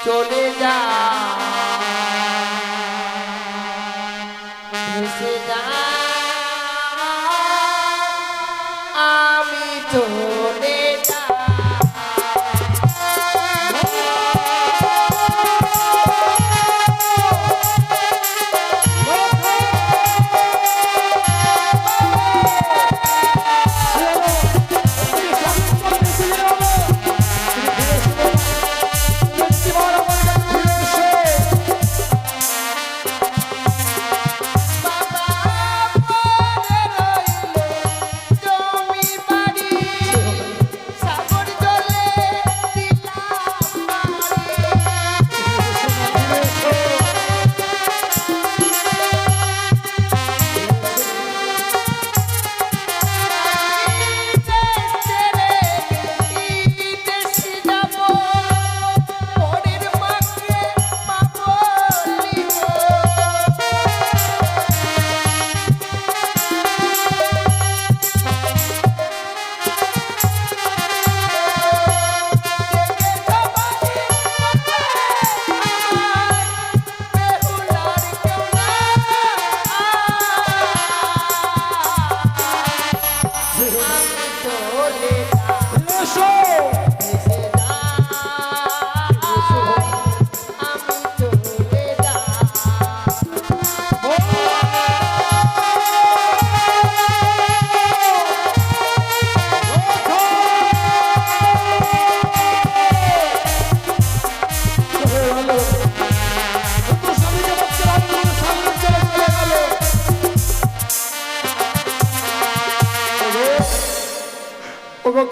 চলে যা ভেসে যা আমি চলে যা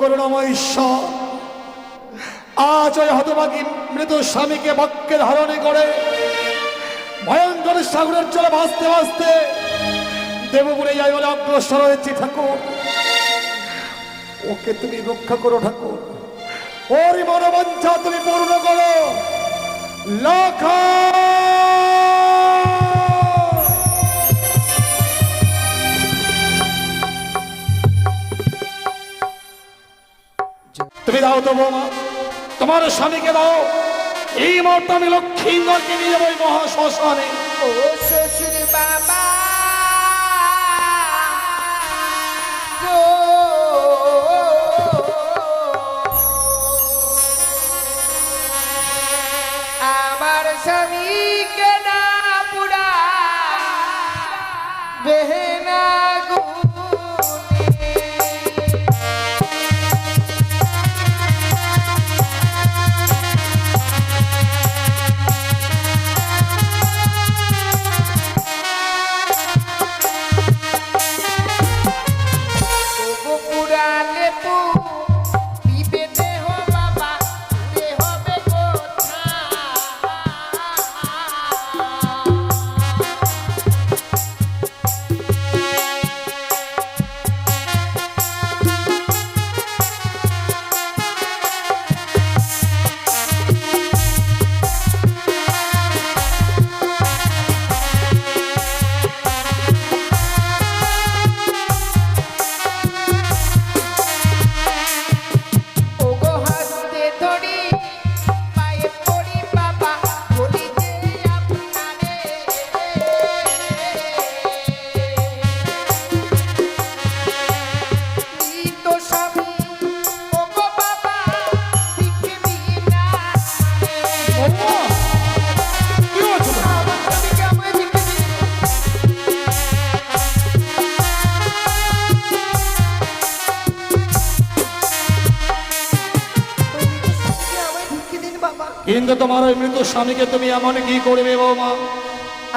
করুণাময় ঈশ্বর, আজ ওই হতভাগী মৃত স্বামীকে বক্ষে ধারণে করে ভয়ঙ্কর সাগরের জলে ভাসতে ভাসতে দেবপুরে যাই বলে অগ্রসর হয়েছি। ঠাকুর, ওকে তুমি রক্ষা করো ঠাকুর, ওর মনোবাঞ্ছা তুমি পূর্ণ করো। লাখ তুমি দাও তো বৌমা, তোমার স্বামীকে দাও। এই মুহূর্তে আমি লক্ষ্মীন্দরকে নিয়ে যাবো মহা শ্মশানে। ও শ্বশুর বাবা আমার স্বামীকে না পুরা বেহেনা কিন্তু তোমার ওই মৃত স্বামীকে তুমি এমন কি করবে বৌমা?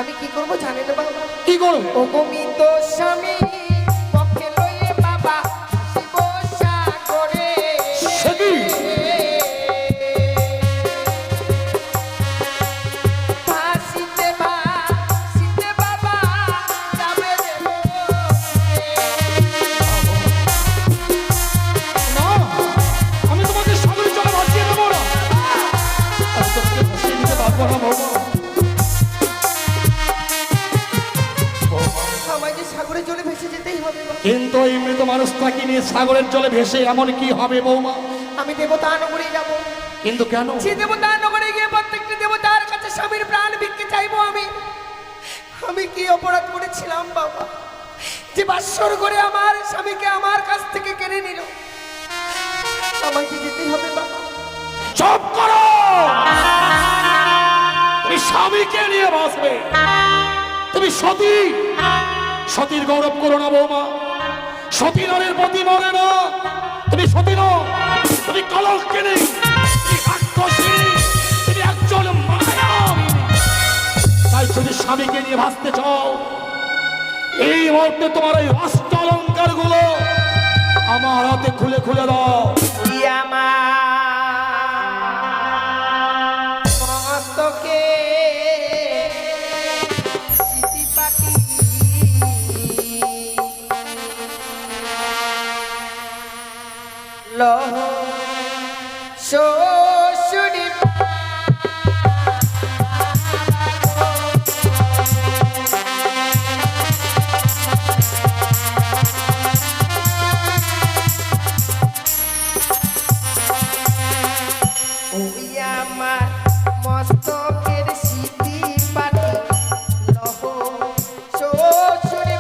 আমি কি করব জানেন বাবা? কি করবে? ও গো মৃত স্বামী পক্ষে লইয়ে বাবা বসা করে সেদি ফাঁসিতে বাবা যাবে দেব না, আমি তোমাকে সাগরে চলে ভাসিয়ে দেবো না। আমি তোমাকে ভাসিয়ে দিতে পারবো না বৌমা। আমায় যে সাগরের জলে ভেসে যেতেই হবে বাবা। কিন্তু এই মৃত মানুষটাকে নিয়ে সাগরের জলে ভেসে এমন কি হবে বৌমা? আমি দেবতা নগরে যাব। কিন্তু কেন? সে দেবতা নগরে গিয়ে মতো একটি দেবতার কাছে স্বামীর প্রাণ ভিক্ষে চাইবো আমি? আমি কি অপরাধ করেছিলাম বাবা, যে বাসর করে আমার স্বামীকে আমার কাছ থেকে কেড়ে নিল? আমাকে যেতে হবে বাবা। চুপ করো! তুমি স্বামীকে নিয়ে বাঁচবে? তুমি সতী, সতীর গৌরব করো না বৌমা। সতী নরের প্রতি মরে না। তুমি সতী নও, তুমি কলঙ্কিনী, তুমি রাক্ষসিনী, তুমি একজন মায়াবী। তাই যদি স্বামীকে নিয়ে ভাসতে চাও, এই মুহূর্তে তোমার এই অষ্ট অলঙ্কার গুলো আমার হাতে খুলে খুলে দাও। মস্তকে সিটিপাটি লহ শ্বশুরি ওই আমার মস্তকের সিটি পাটি লহ শ্বশুরি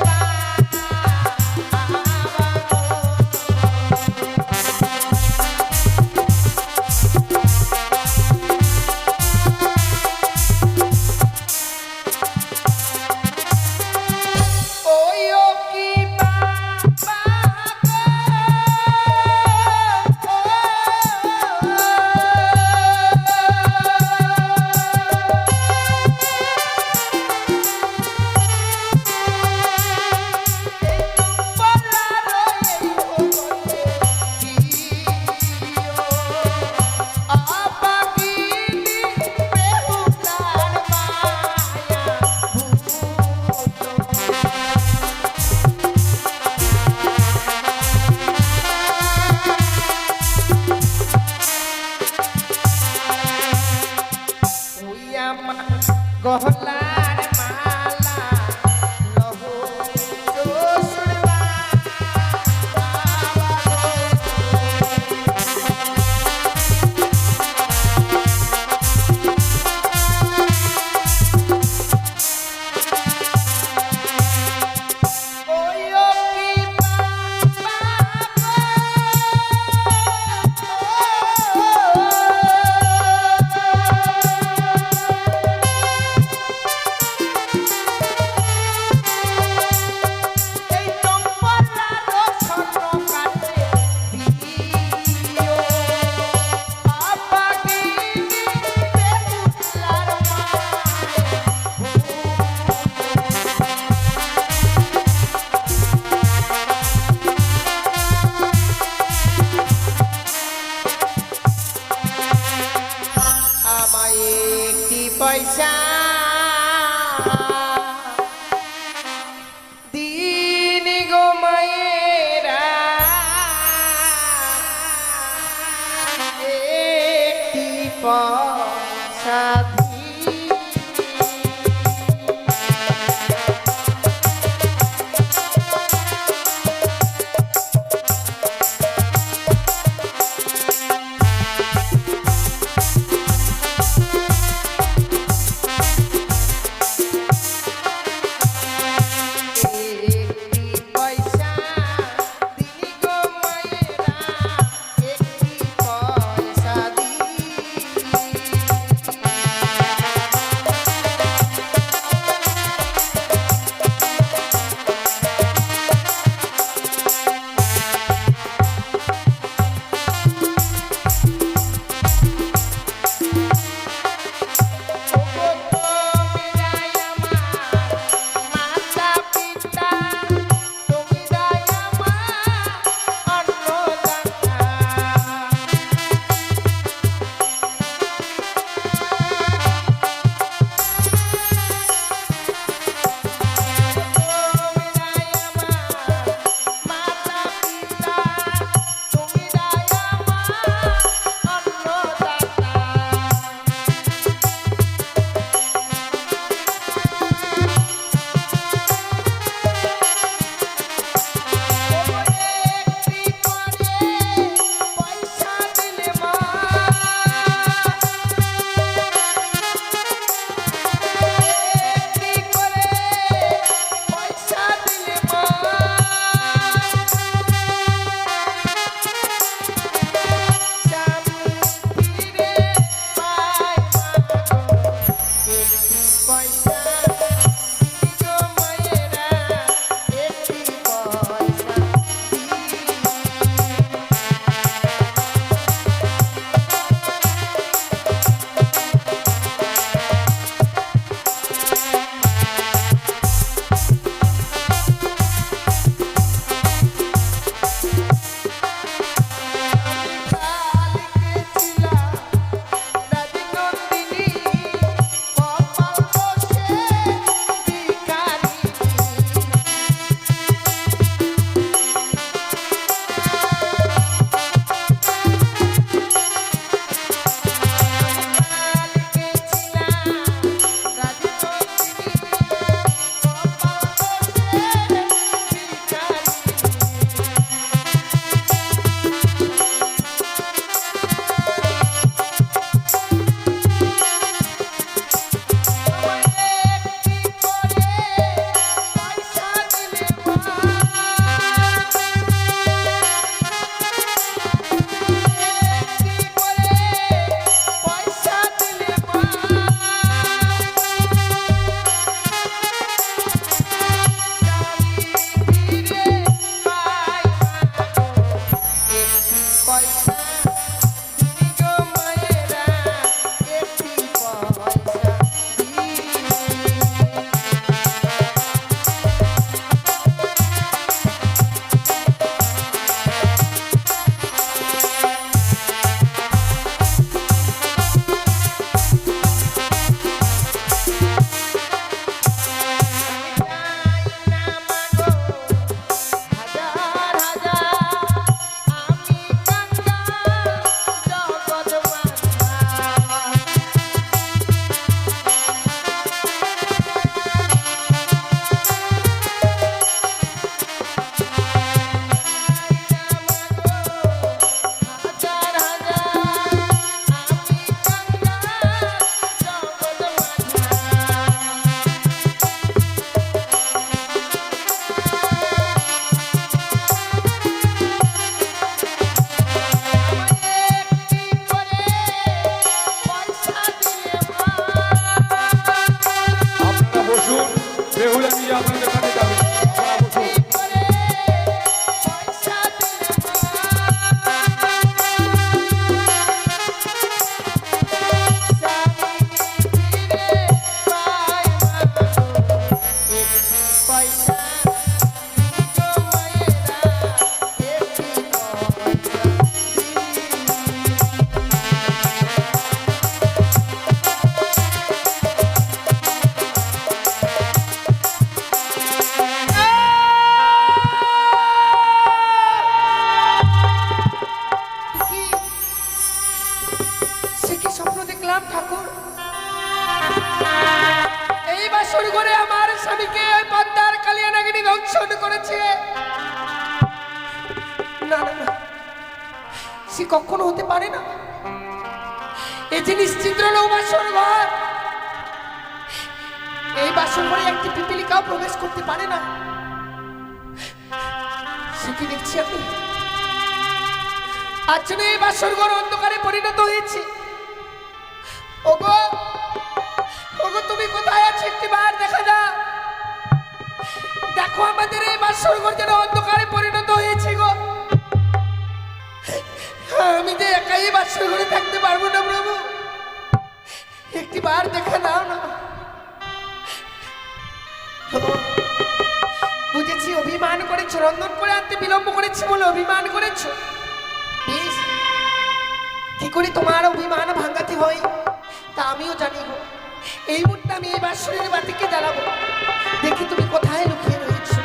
গহলার মালা লহ শ্বশুর আমায় একটি পয়সা দিন গো মায়েরা, একটি পয়সা তুলে নিয়ে আপনাদের কাছে যাবে। বসুন। পয়সা দিলে পয়সা সে কি স্বপ্ন দেখলাম ঠাকুর? এই বাসর ঘরে আমার স্বামীকে ওই পদ্মার কালিয়া নাগিনী দংশন করেছে। না না না, সে কখনো হতে পারে না। এই যে নিশ্চিদ্র নৌ বাসর ঘর, এই বাসর ঘরে একটি পিপিলিকাও প্রবেশ করতে পারে না। সে কি দেখছি আমি? আজ জন্য এই বাসর ঘর অন্ধকারে পরিণত হয়েছে। ওগো ওগো, তুমি কোথায় আছো? একটিবার দেখা দাও। দেখো আমাদের এই বাসর ঘর যেন অন্ধকারে পরিণত হয়েছে গো। আমি যে একাই বাসর ঘরে থাকতে পারবো না প্রভু, একটিবার দেখা দাও না। বুঝেছি অভিমান করেছো, রন্ধন করে আনতে বিলম্ব করেছি বলে অভিমান করেছো। বেশ, কি করে তোমার অভিমান ভাঙাতে হয় তা আমিও জানি গো। এই মুহূর্তে আমি এই বাসরের বাতিকে জ্বালাবো, দেখি তুমি কোথায় লুকিয়ে রয়েছো।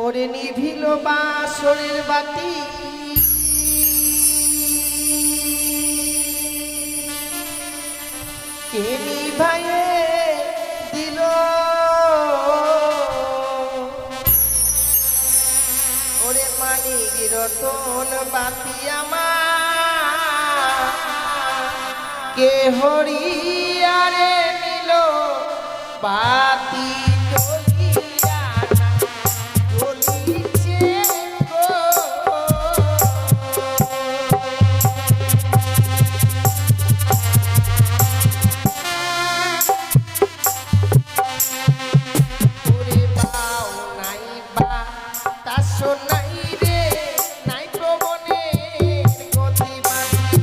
ওরে নিভিল বাসরের বাতি, কে নিভায়ে দিল? ওরে মানিক রতন বাতি আমার কে হরিয়ারে নিল বাতি জ্বলিয়া না জ্বলিছে গো। ওরে বাও নাই বা তাস নাই রে, নাই প্রবণের গতি বাঁধি।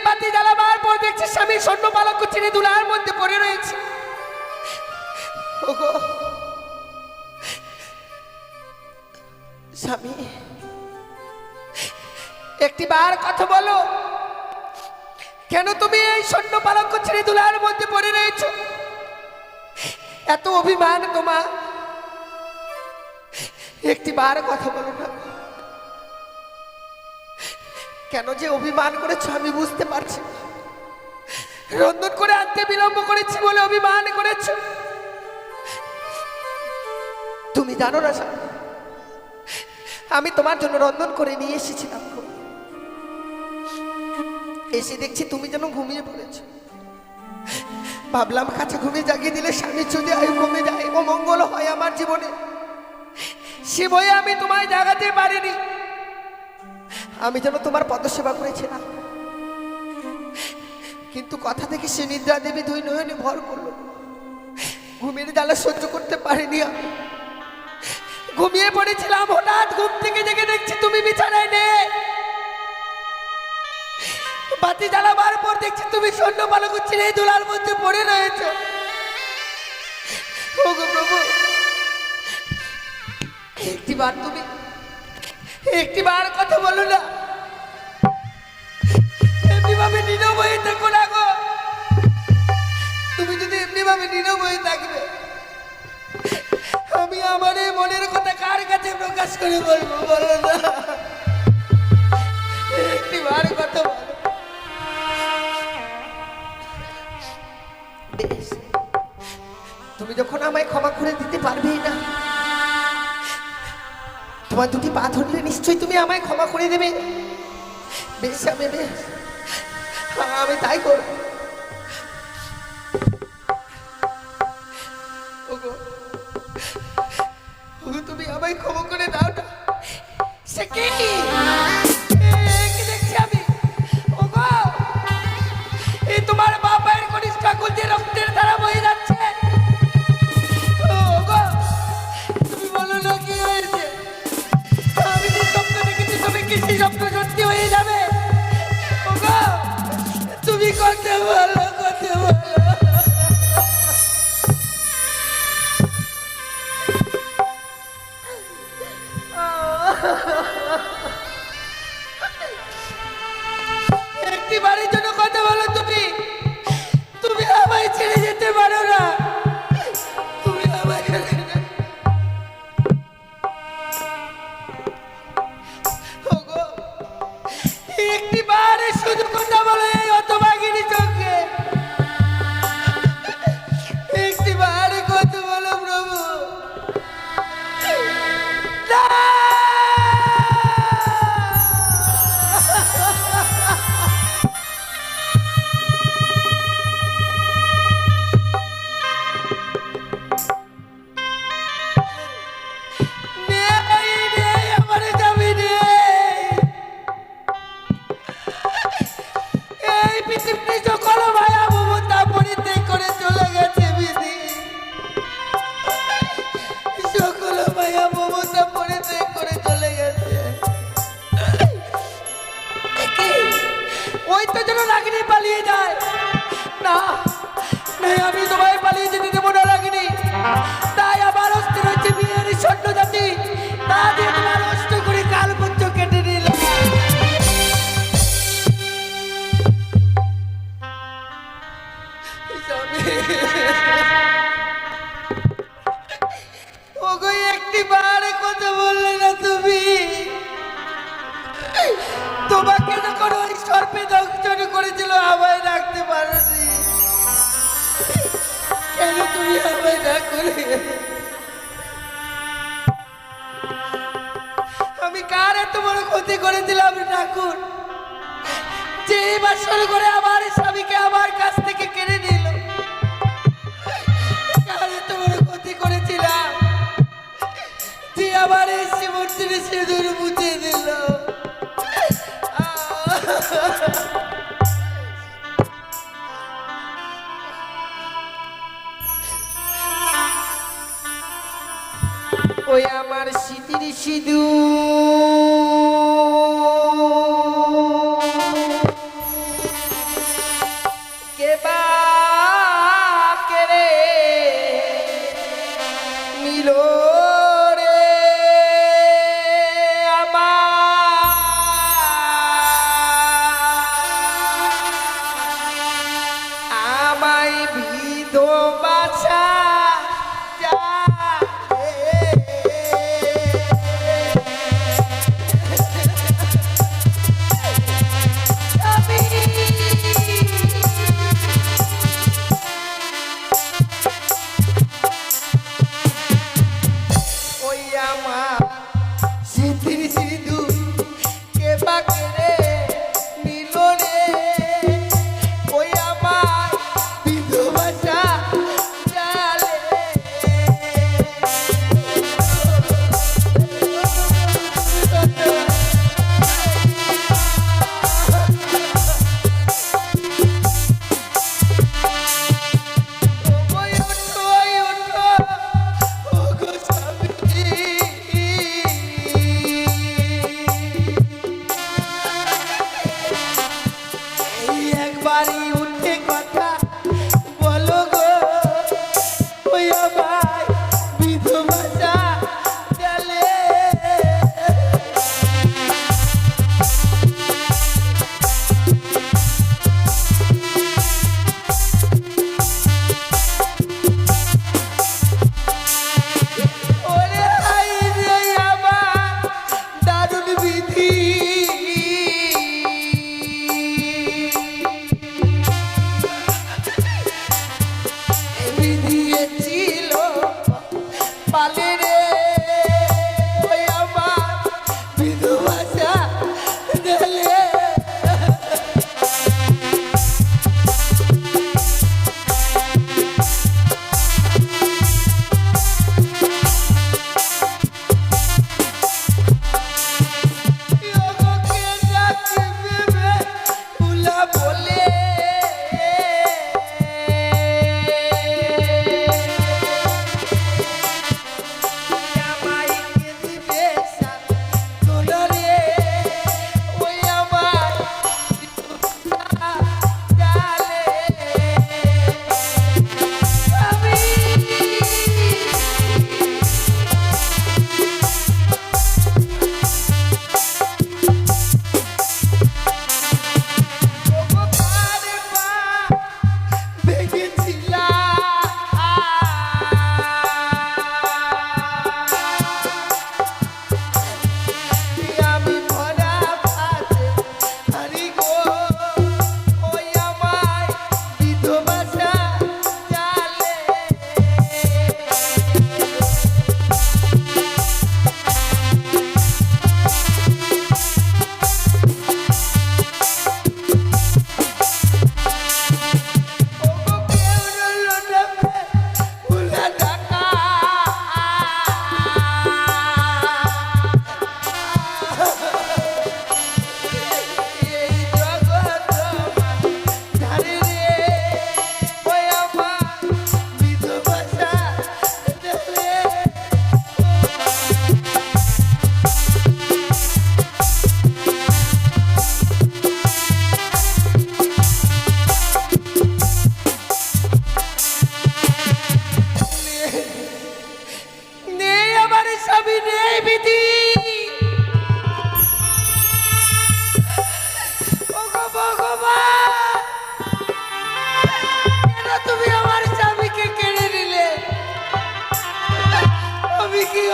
বাতি জ্বালাবার পর দেখছি স্বামী স্বর্ণ পালঙ্ক ছেড়ে দুলার মধ্যে পড়ে রয়েছে। ওগো স্বামী, একটি বার কথা বলো, কেন তুমি এই স্বর্ণ পালঙ্ক ছেড়ে দুলার মধ্যে পড়ে রয়েছো? এত অভিমান তোমার, একটি বার কথা বলো না। কেন যে অভিমান করেছো আমি বুঝতে পারছি না। রন্ধন করে আনতে বিলম্ব করেছি বলে অভিমান করেছো। তুমি জানো না স্বামী, আমি তোমার জন্য রন্ধন করে নিয়ে এসেছিলাম, এসে দেখছি তুমি যেন ঘুমিয়ে পড়েছো। ভাবলাম কাছে ঘুমিয়ে জাগিয়ে দিলে স্বামী যদি আয়ু কমে যায়, অমঙ্গল হয় আমার জীবনে, সে ভয়ে আমি তোমায় জাগাতে পারিনি। আমি যেন তোমার পদসেবা করেছিলাম, কিন্তু কথা থেকে সে নিদ্রা দেবী দুই নয়নে ভর করলো। ঘুমের জ্বালা সহ্য করতে পারিনি, আমি ঘুমিয়ে পড়েছিলাম। হঠাৎ ঘুম থেকে জেগে দেখছি তুমি বিছানায় নেই। বাতি জ্বালাবার পর দেখছি তুমি স্বর্ণ পালঙ্ক ছেড়ে দুলার মধ্যে পড়ে রয়েছে। ওগো প্রভু, একটিবার তুমি একটিবার কথা বলো না। এমনি ভাবে নীরব হয়ে থাকো না গো। তুমি যদি এমনি ভাবে নীরব হয়ে থাকবে, আমি আমার এই মনের কথা কার কাছে প্রকাশ করে বলবো বলো না। একটিবার কথা বলো। বেশ, তুমি যখন আমায় ক্ষমা করে দিতে পারবেই না, তোমার দুটি পা ধরলে নিশ্চয়ই তুমি আমায় ক্ষমা করে দেবে। বেশ, আমি তাই করব। ওগো, তুমি আমায় ক্ষমা করে দাও না। সে কি দেখছি আমি? ওগো, এই তোমার বাবার কনিষ্ঠ আকুল যে রক্তের ধারা বয়ে যাচ্ছে। ওগো, তুমি বলো না কি হয়েছে? আমি যে স্বপ্ন দেখেছি তুমি কি সেই স্বপ্ন সত্যি হয়ে যাবে? ওগো, তুমি কথা বলো, কথা বলো। একটি বাড়ির জন্য কথা বলো। তুমি তুমি আমায় ছেড়ে যেতে পারো না। তুমি আমায় ওগো, একটি বারে শুধু কথা বলো এই হতভাগিনী চোখে। একটি বারে কথা বলো প্রভু। না! পালিয়ে যায় না, আমি তোমায় পালিয়ে যেতে দেবো না রাগিনী। তাই আবার অস্থির হচ্ছে বিয়ের স্বর্ণ জাতি, তা দিয়ে তোমার অষ্ট করে কাল পুত্র কেটে নিল। ওগো, একটি বারে কথা বললে না তুমি? তোমাকে যখন ওই সর্পে দংশন করেছিল আমায় রাখতে পারোনি, কেন তুমি আমায় না করে? আমি কার এত বড় ক্ষতি করেছিলাম ঠাকুর, যে এবার শুরু করে আমার স্বামীকে আমার কাছ থেকে কেড়ে নিল? কার এত বড় ক্ষতি করেছিলাম যে আমার এই শিবর্তির সিঁদুর মুছে দিল? ওই আমার স্মৃতির সিঁদুর কে বা কেড়ে নিল রে আমায় বিধবা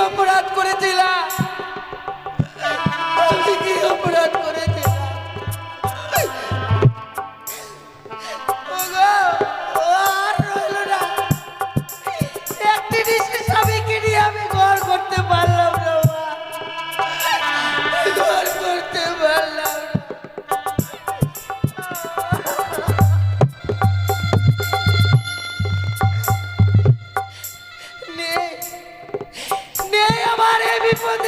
অপরাধ করেছিলাম? আমি কি অপরাধ করেছিলাম? ওগো, ও আর রইলো না। একটি নিঃশ্বাস স্বামীকে নিয়ে আমি ঘর করতে পারলাম না, ঘর করতে পারলাম না। নেই আমার এই বিপদে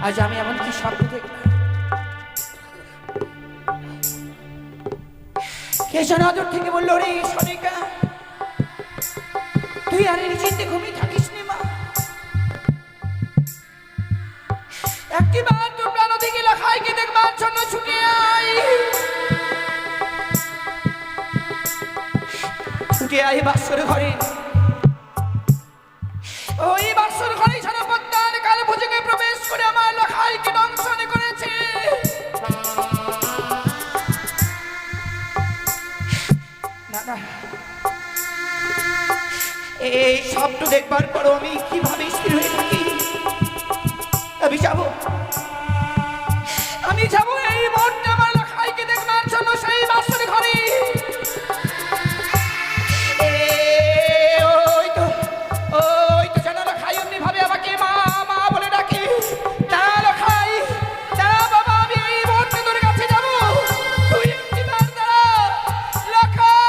আজ আমি এমন কি স্বপ্ন দেখলাম, কে যেন আদর থেকে বললো, রে সনিকা তুই আর নিশ্চিন্তে ঘুমিয়ে থাকিস নি মা, একটিবার তোর প্রাণ থেকে লেখাইকে দেখবার জন্য ছুটে আয়, ছুটে আয় বাসর ঘরে। ওই বাসর ঘরে ছাড়পত্তার কালে ভুজুকে প্রবেশ করে আমার লেখাইকে দংশন করেছে। না না, এই স্বপ্ন দেখবার পর আমি কিভাবে স্থির হয়ে থাকি? আমি যাব এই মুহূর্তে আমার লেখাইকে দেখবার জন্য সেই বাসর ঘরে। ওই তো যেন লেখাই অমনি ভাবে আমাকে মা মা বলে ডাকে। না লেখাই, না বাবা, আমি এই মুহূর্তে তোর কাছে যাব, তুই একটিবার দাঁড়া লেখাই।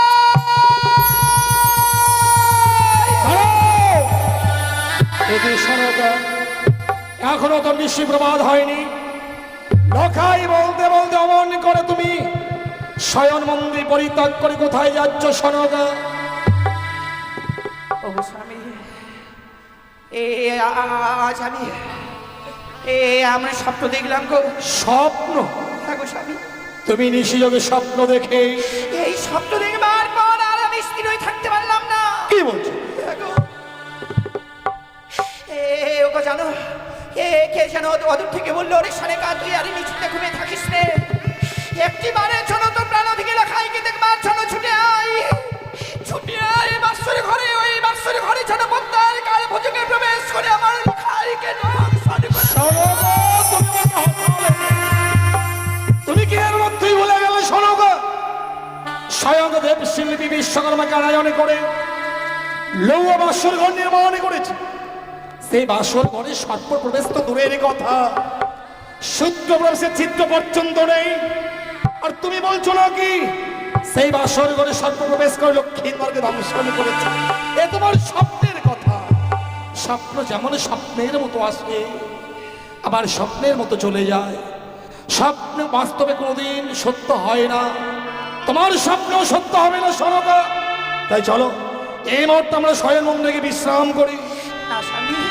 এখনো তো নিশি প্রমাদ হয়নি, লখাই বলতে বলতে অমন করে তুমি শয়ন মন্দির পরিত্যাগ করে কোথায় যাচ্ছ সনকা? স্বামী, আজ আমরা স্বপ্ন দেখলাম গো। স্বপ্ন? হ্যাঁ গো স্বামী, তুমি নিশিযোগে স্বপ্ন দেখে? এই স্বপ্ন দেখবার পর আর আমি স্থির হয়ে থাকতে পারলাম না। কি বলছো? ওকে জানো, কে যেন অদূর থেকে বললো, ওরে সনিকা তুই আর নিশ্চিন্তে ঘুমিয়ে থাকিস রে, একটিবারের জন্য তো প্রাণ থেকে লেখাইকে দেখবার জন্য ছুটে আয়, ছুটে আয় বাসর ঘরে। ওই বাসর ঘরে যেন পদ্মার কালে ভুজুকে প্রবেশ করে আমার লেখাইকে দংশন করে। তুমি কি এর মধ্যেই বলে গেলে সনকা? স্বয়ং দেব শিল্পী বিশ্বকর্মাকে আয়োজন করে লৌহ বাসর ঘর নির্মাণ করেছে। সেই বাসর ঘরে সর্প প্রবেশ তো দূরের কথা, সূত্র প্রবেশের চিত্র পর্যন্ত নেই। আর তুমি বলছো নাকি সেই বাসর ঘরে সর্প প্রবেশ করে লক্ষ্মীন্দরকে দংশন করেছে? এ তোমার স্বপ্নের কথা। স্বপ্ন যেমন স্বপ্নের মতো আসে, আবার স্বপ্নের মতো চলে যায়। স্বপ্ন বাস্তবে কোনোদিন সত্য হয় না, তোমার স্বপ্ন সত্য হবে না সনকা। তাই চলো এই মুহূর্তে আমরা শয়ন মন্দিরে বিশ্রাম করি। না স্বামী,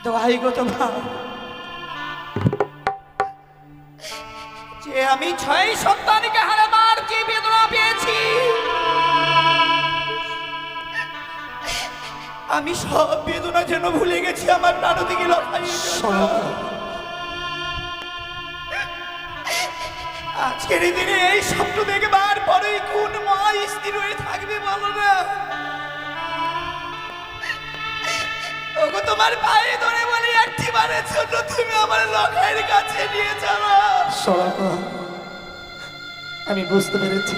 দোহাই গো তোমার, যে আমি 6 সন্তানকে হারাবার যে বেদনা পেয়েছি, আমি সব বেদনা যেন ভুলে গেছি আমার প্রাণ থেকে লড়াই। আজকের এই দিনে এই স্বপ্ন দেখবার পরেই কোন মা স্থির হয়ে থাকবে বলো না? ওগো তোমার পায়ে ধরে বলি, একটিবারের জন্য তুমি আমার লখাইয়ের কাছে নিয়ে যাও। সনকা, আমি বুঝতে পেরেছি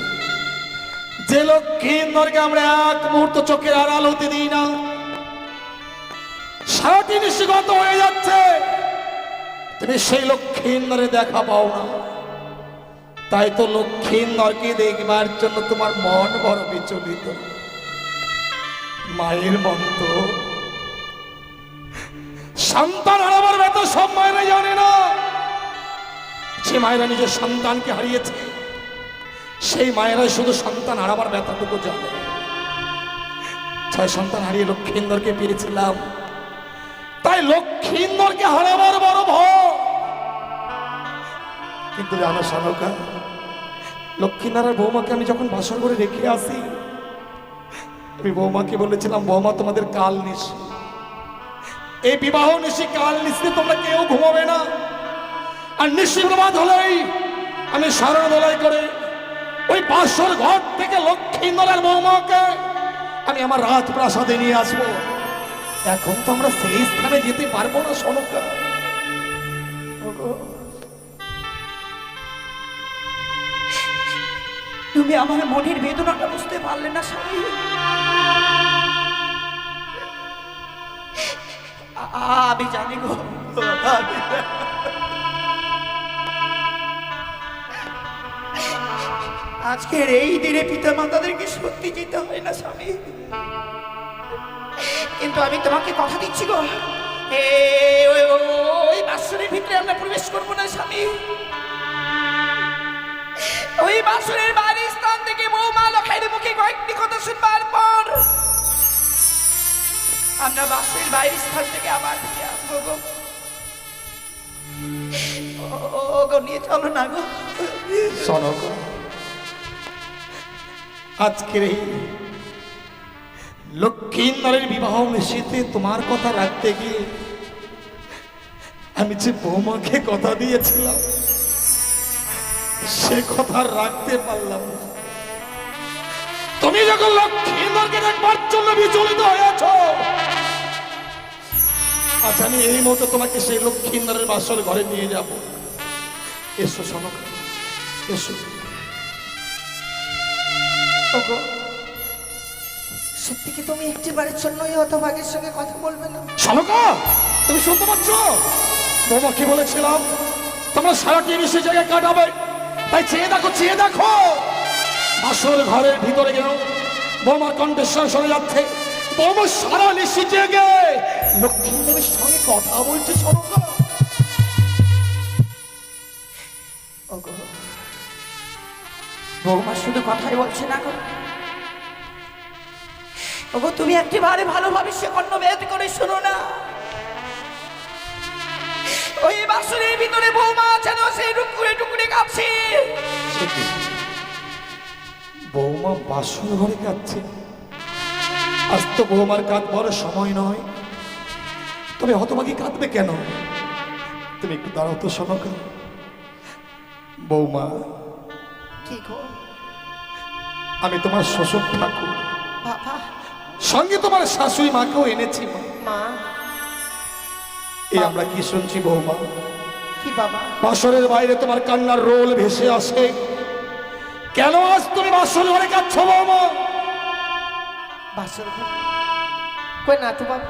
যে লক্ষ্মীন্দরকে আমরা এক মুহূর্ত চোখের আড়াল হতে দিই না, সারাটি নিশিগত হয়ে যাচ্ছে, তুমি সেই লক্ষ্মীন্দরে দেখা পাও না। তাই তো লক্ষ্মীন্দরকে দেখবার জন্য তোমার মন বড় বিচলিত। মায়ের মন তো সন্তান হারাবার ব্যথা সব মায়েরা জানে না। যে মায়েরা নিজের সন্তানকে হারিয়েছে সেই মায়েরাই শুধু সন্তান হারাবার ব্যথাটুকু জানে। 6 সন্তান হারিয়ে লক্ষ্মীন্দরকে পেয়েছিলাম, তাই লক্ষ্মীন্দরকে হারাবার বড় ভয়। কিন্তু জানো সনকা, লক্ষ্মীনারায়ণ বৌমাকে আমি যখন বাসর করে রেখে আসি, আমি বৌমাকে বলেছিলাম, বৌমা তোমাদের কাল নিশি, এই বিবাহ নিশি কাল নিশি তোমরা কেউ ঘুমাবে না। আর নিশি প্রমাদ হলেই আমি সারণ দলাই করে ওই বাসর ঘর থেকে লক্ষ্মীন্দরের বৌমাকে আমি আমার রাজপ্রাসাদে নিয়ে আসবো। এখন তো আমরা সেই স্থানে যেতে পারবো না সনকা। তুমি আমার মনের বেদনাটা বুঝতে পারলে না স্বামী। আমি জানি গো, আজকের এই দিনে পিতা মাতাদেরকে সত্যি যেতে হয় না স্বামী। কিন্তু আমি তোমাকে কথা দিচ্ছি গো, ওই বাসনের ভিতরে আমরা প্রবেশ করবো না স্বামী। ওই বাসনের বাড়ির স্থান থেকে বৌমা লখাইয়ের মুখে কয়েকটি কথা শুনবার পর আমরা বাসনের বাইরের স্থান থেকে আবার ফিরে আসবো গো। ও গো, নিয়ে চলো না গো। শোনো গো, আজকের এই লক্ষ্মীন্দরের বিবাহ নিশ্চিতে তোমার কথা রাখতে গিয়ে আমি যে বৌমাকে কথা দিয়েছিলাম সে কথা রাখতে পারলাম না। তুমি যখন লক্ষ্মীন্দরকে দেখবার জন্য বিচলিত হয়েছ, আচ্ছা আমি এই মুহূর্তে তোমাকে সেই লক্ষ্মীন্দরের বাসর ঘরে নিয়ে যাব। এসো শোনো, এসো। ওগো, সত্যি কি তুমি একটিবারের জন্য এই হতভাগের সঙ্গে কথা বলবে না? শালকা, তুমি শুনতে পাচ্ছ? বৌমাকে বলেছিলাম তোমরা সারাটি নিশ্চয় জায়গায় কাটাবে, তাই চেয়ে দেখো, চেয়ে দেখো। বাসর ঘরের ভিতরে গেল বৌমার কণ্ঠস্বর শোনা যাচ্ছে। বৌমা সারা নিশ্চিত জেগে লক্ষ্মীদেবীর সঙ্গে কথা বলছে। শালকা, ওগো, বৌমা শুধু কথাই বলছে না গো। ওগো, তুমি একটিবারে ভালোভাবে সে কর্ণভেদ করে শোনো না। ওই বাসনের ভিতরে বৌমা যেন সেই টুকরে টুকরে কাঁপছে। বৌমা বাসর ঘরে কাঁদছে? আজ তো বৌমার কাঁদবার সময় নয়, তবে হতভাগী কাঁদবে কেন? তুমি একটু দাঁড়াও তো শালকা। বৌমা, কি গো? আমি তোমার শ্বশুর ঠাকুর, বাবা, সঙ্গে তোমার শাশুড়ি মাকেও এনেছি। মা, এই আমরা কি শুনছি বৌমা? কি বাবা? বাসরের বাইরে তোমার কান্নার রোল ভেসে আসে। কেন আজ তুমি বাসর ঘরে কাঁদছো বৌমা? বাসর ঘর কই না তো বাবা,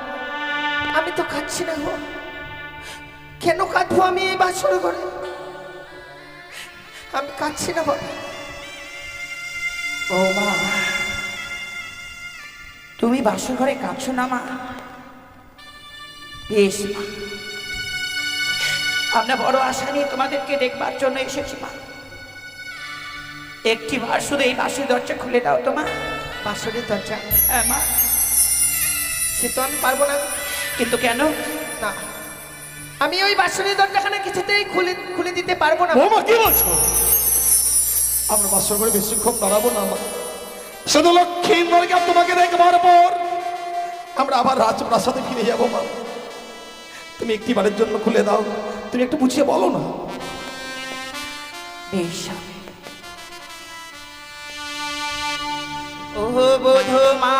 আমি তো খাচ্ছি না গো। কেন কাঁদবো আমি এই বাসর ঘরে? আমি কাঁদছি না বাবা। ও মা, তুমি বাসর ঘরে কাঁদছো না মা? বেশ মা, আমরা বড় আশা নিয়ে তোমাদেরকে দেখবার জন্য এসেছি মা। একটি বার শুধু এই বাসের দরজা খুলে দাও তো মা। বাসরের দরজা? হ্যাঁ মা। সে তো আমি পারবো না। কিন্তু কেন? না, আমি ওই বাসরের দরজাখানা কিছুতেই খুলে দিতে পারবো না। বৌমা কি বলছো? আমরা বাসর ঘরে বেশিক্ষণ দাঁড়াবো না। আমার শুধু লক্ষ্মীন্দরকে তোমাকে দেখবার পর আমরা আবার রাজপ্রাসাদে ফিরে যাবো। মা, তুমি একটি বারের জন্য খুলে দাও। তুমি একটু বুঝিয়ে বলো না। বেশ। ও বোধ মা,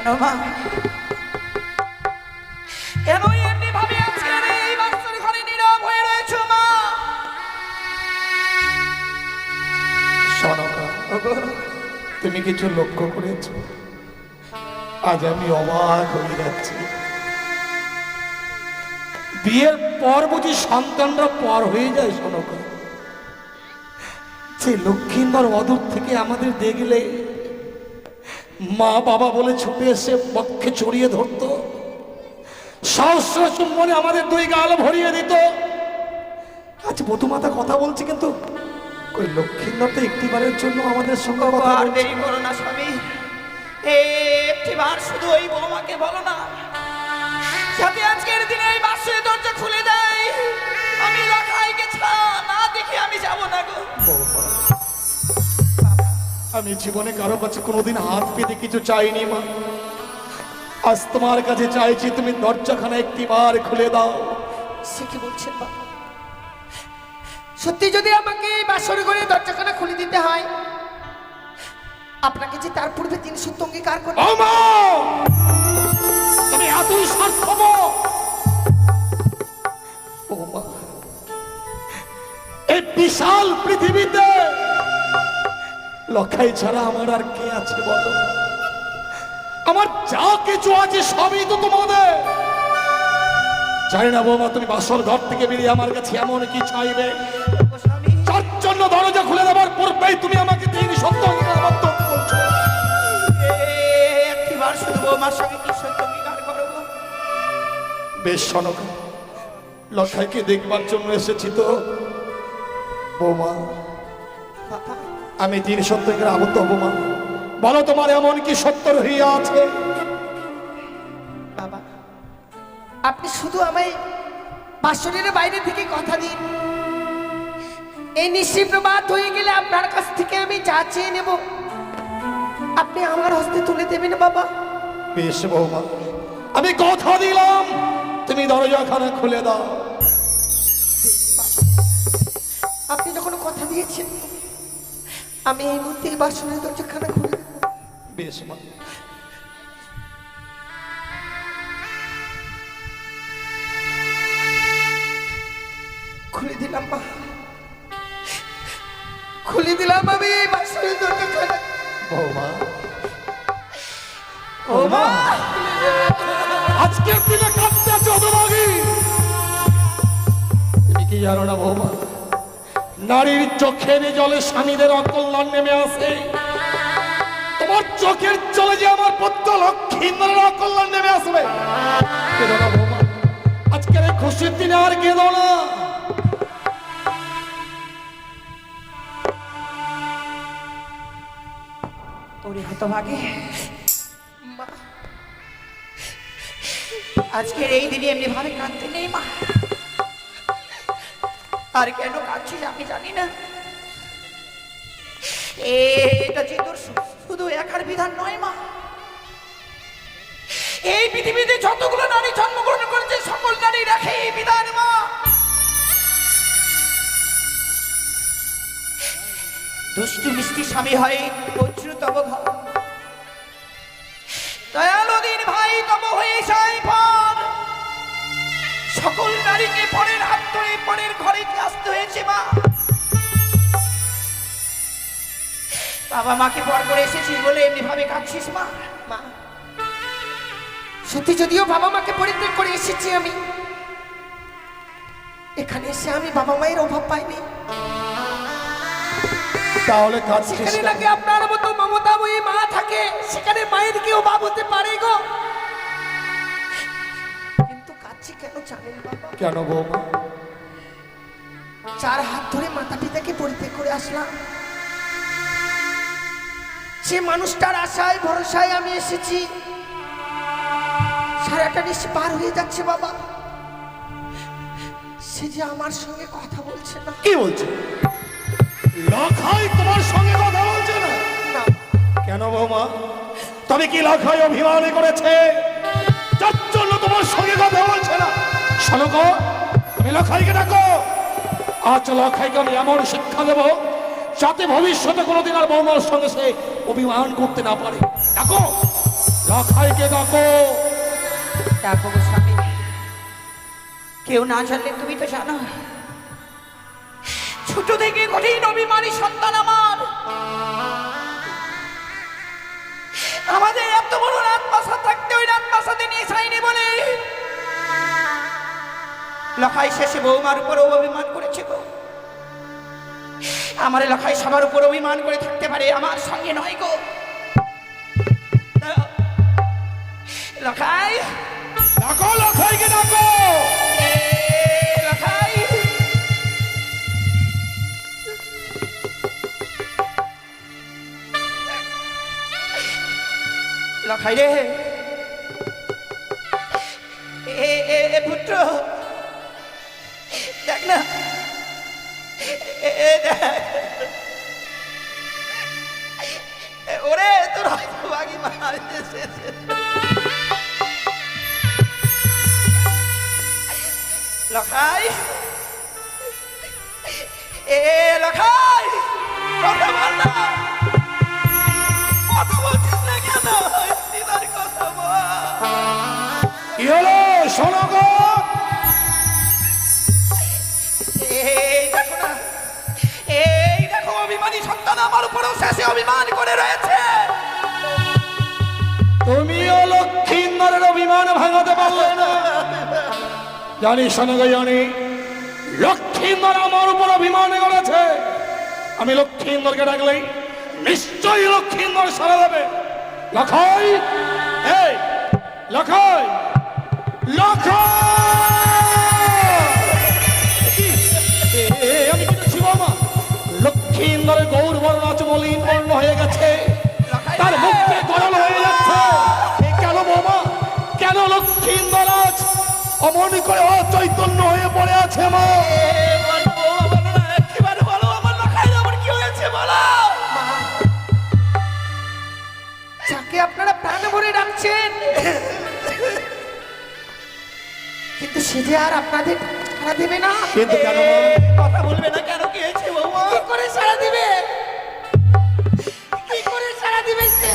কেন মা, কেন এমনি ভাবে আজকের এই বাচ্চার ঘরে নীরব হয়ে রয়েছো মা? সনকা, তুমি কিছু লক্ষ্য করেছ? আজ আমি অবাক হয়ে যাচ্ছি। বিয়ের পর বুঝি সন্তানরা পর হয়ে যায় সনকা? যে লক্ষ্মীন্দর অদূর থেকে আমাদের দেখলে মা বাবা বলে ছুটে এসে পক্ষে চড়িয়ে ধরত, সহস্র চুম্বনে আমাদের দুই গাল ভরিয়ে দিত। আজ বধুমাতা কথা বলছে, কিন্তু ওই লক্ষ্মীন্দর তো একটিবারের জন্য আমাদের সঙ্গে কথা আর বলছে। দেরি করো না স্বামী, একটিবার শুধু ওই বৌমাকে বলো না, যাতে আজকের দিনে এই বাসের দরজা খুলে দেয়। আমি লখাইকে না দেখে আমি যাব না গো। বৌমা, আমি জীবনে কারো কাছে কোনোদিন হাত পেতে কিছু চাইনি মা। আজ তোমার কাছে চাইছি, তুমি দরজাখানা একটিবার খুলে দাও। সে কি বলছেন বাবা? সত্যি যদি আমাকে এই বাসর ঘরে দরজাখানা খুলে দিতে হয়, আপনাকে যে তার পূর্বে ৩০০ অঙ্গীকার করতে বৌমা, তুমি এতই স্বার্থপর। বৌমা, এই বিশাল পৃথিবীতে লখাই ছাড়া আমার আর কে আছে বলো? আমার যা কিছু আছে সবই তো তোমাদের। জানি না বৌমা, তুমি বাসর ঘর থেকে বেরিয়ে আমার কাছে এমন কি চাইবে যার জন্য দরজা খুলে দেওয়ার পূর্বেই তুমি আমাকে ৩০০ অঙ্গীকার করতে বলছো। একটিবার শুধু বৌমার সঙ্গে ৩০০ অঙ্গীকার করো। বেশ সনকা, লখাইকে দেখবার জন্য এসেছি তো। বৌমা, বাবা, আমি ৩০০ অঙ্গীকার আবদ্ধ হবো মা। বলো তোমার এমন কি সত্য রহিয়া আছে? বাবা, আপনি শুধু আমায় বাসরের বাইরে থেকে কথা দিন। এই নিশি প্রবাদ হয়ে গেলে আপনার কাছ থেকে আমি যা চেয়ে নেব আপনি আমার হস্তে তুলে দেবেন বাবা। বেশ বৌমা, আমি কথা দিলাম, তুমি দরজাখানা খুলে দাও। আপনি যখন কথা দিয়েছেন, আমি এই মুহূর্তে এই বাসনের দরজাখানা খুলে দেব। বেশ মা। খুলে দিলাম মা, খুলে দিলাম আমি এই বাসনের দরজাখানা। বৌমা, ও মা, আজকের দিনে কাঁদতে আছো হতভাগী। তুমি কি জানো না বৌমা, নারীর চোখের জলে স্বামীদের অকল্যাণ নেমে আসে। তোমার চোখের জলে যে আমার পুত্র লক্ষ্মীন্দরের অকল্যাণ নেমে আসবে। কেঁদো না বৌমা, আজকের এই খুশির দিনে আর কেঁদো না। ওরে হতভাগে মা, আজকের এই দিনে এমনি ভাবে কাঁদতে নেই মা। আর কেন কাঁদছিস আমি জানি না। এটা যে তোর শুধু একার বিধান নয় মা। এই পৃথিবীতে যতগুলো নারী জন্মগ্রহণ করেছে সকল নারী রাখে এই বিধান মা। দুষ্টু মিষ্টি স্বামী হয় বজ্র তব ঘর, দয়ালু দিন ভাই তব হয়ে যায় পর। সকল নারীকে পরের হাত ধরে পরের ঘরে আসতে হয়েছে মা। বাবা মাকে পর করে এসেছিস বলে এমনি ভাবে কাঁদছিস মা। মা, সত্যি যদিও বাবা মাকে পরিত্যাগ করে এসেছি আমি, এখানে এসে আমি বাবা মায়ের অভাব পাইনি। তাহলে কাঁদছিস সেখানে কেন? নাকি আপনার মতো মমতাময়ী মা থাকে, সেখানে মায়ের কি অভাব হতে পারে গো? কিন্তু কাঁদছি কেন জানেন বাবা? কেন বৌমা? চার হাত ধরে মাতা পিতাকে পরিত্যাগ করে আসলাম, যে মানুষটার আশায় ভরসায় আমি এসেছি, সারাটা নিশি পার হয়ে যাচ্ছে বাবা। সে যে আমার সঙ্গে কথা বলছে না। কি বলছে? লখাই তোমার সঙ্গে কথা বলছে না? না, কেন বৌমা, তবে কি লখাই অভিমান করেছে যার জন্য তোমার সঙ্গে কথা বলছে না? শোনো গো, তুমি লখাইকে ডাকো। আজ লখাইকে আমি এমন শিক্ষা দেব যাতে ভবিষ্যতে কোনোদিন আর বৌমার সঙ্গে সে অভিমান করতে না পারে। ডাকো। লখাইকে ডাকো। ডাকো গো স্বামী, কেউ না জানলে তুমি তো জানো, ছোট থেকে কঠিন অভিমানী সন্তান আমার। আমাদের এত বড় রাত বাসা থাকতে ওই রাত বাসাতে নিয়ে যায়নি বলে লখাই শেষে বৌমার উপর অভিমান করেছে গো। আমার লখাই সবার উপর অভিমান করে থাকতে পারে, আমার সঙ্গে নয় গো। লখাই, ডাকো, লখাইকে ডাকো। লখাই, লখাই রে, এ পুত্র দেখ না, ওরে তোর হয়তো বাগি মার এসেছে। লখাই, লখাই, কথা বল না, কথা বলছিস না কেন? দিদার কথা বল। কি হলো শোনো গো? এই দেখো না, এই দেখো অভিমানী সন্তান আমার উপরেও শেষে অভিমান করে রয়েছে। তুমিও লক্ষ্মীন্দরের অভিমান ভাঙাতে পারলে না। জানি শোনো গো, জানি লক্ষ্মীন্দর আমার উপর অভিমান করেছে। আমি লক্ষ্মীন্দরকে ডাকলেই নিশ্চয়ই লক্ষ্মীন্দর সারা দেবে। লখাই, এই লখাই, আমি কিন্তু বাবা, লক্ষ্মীন্দরের গৌর বর্ণ আছে মলিন বর্ণ হয়ে গেছে, তার মুখে গরল হয়ে যাচ্ছে। কেন বৌমা, কেন লক্ষ্মীন্দর আজ অমন করে অচৈতন্য হয়ে পড়ে আছে? মা যাকে আপনারা প্রাণ ভরে ডাকছেন, কিন্তু সে যে আর আপনাদের সাড়া দেবে না। কিন্তু কেন মা? কথা বলবে না কেন? কি হয়েছে বাবা? কি করে সাড়া দিবে? কি করে সাড়া দিবে সে?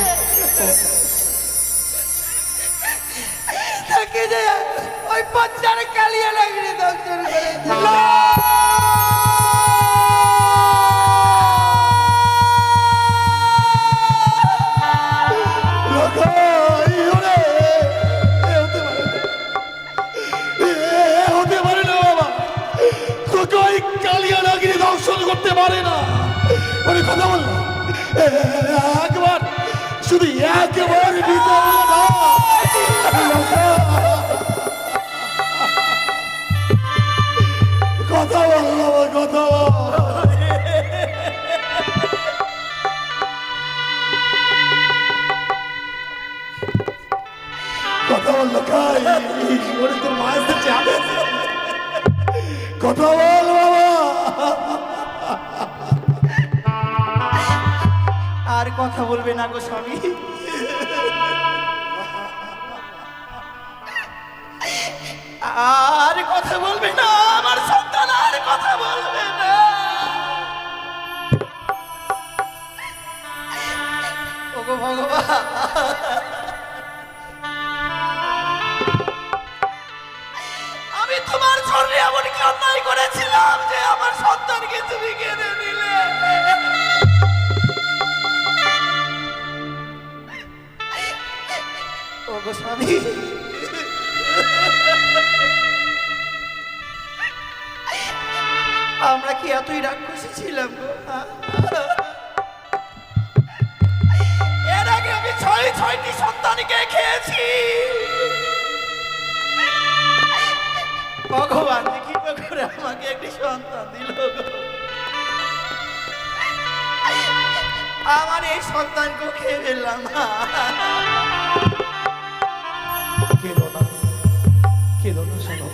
তাকে যে ওই পঞ্চার কালিয়া লাগিয়ে দর্শন করে করতে পারে না। ওরে কথা বল একবার, শুধু একবার কথা বল, কথা বল। কথা বল লখাই, ওরে তোর মায়ের সাথে যাবে। কথা বল বাবা। আর কথা বলবে না গো স্বামী, আর কথা বলবে না আমার সন্তান, আর কথা বলবে না। ওগো ভগবান, আমি তোমার জন্য এমন কি অন্যায় করেছিলাম যে আমার সন্তানকে তুমি কেড়ে নিলে? ওগো স্বামী, আমরা কি এতই রাক্ষসী ছিলাম গো? এর আগে আমি ছয়টি সন্তানকে খেয়েছি। ভগবান যে কি করে আমাকে একটি সন্তান দিল গো। আমার এই সন্তানকে খেয়ে ফেললাম। কেঁদো না, কেঁদো না শোনো।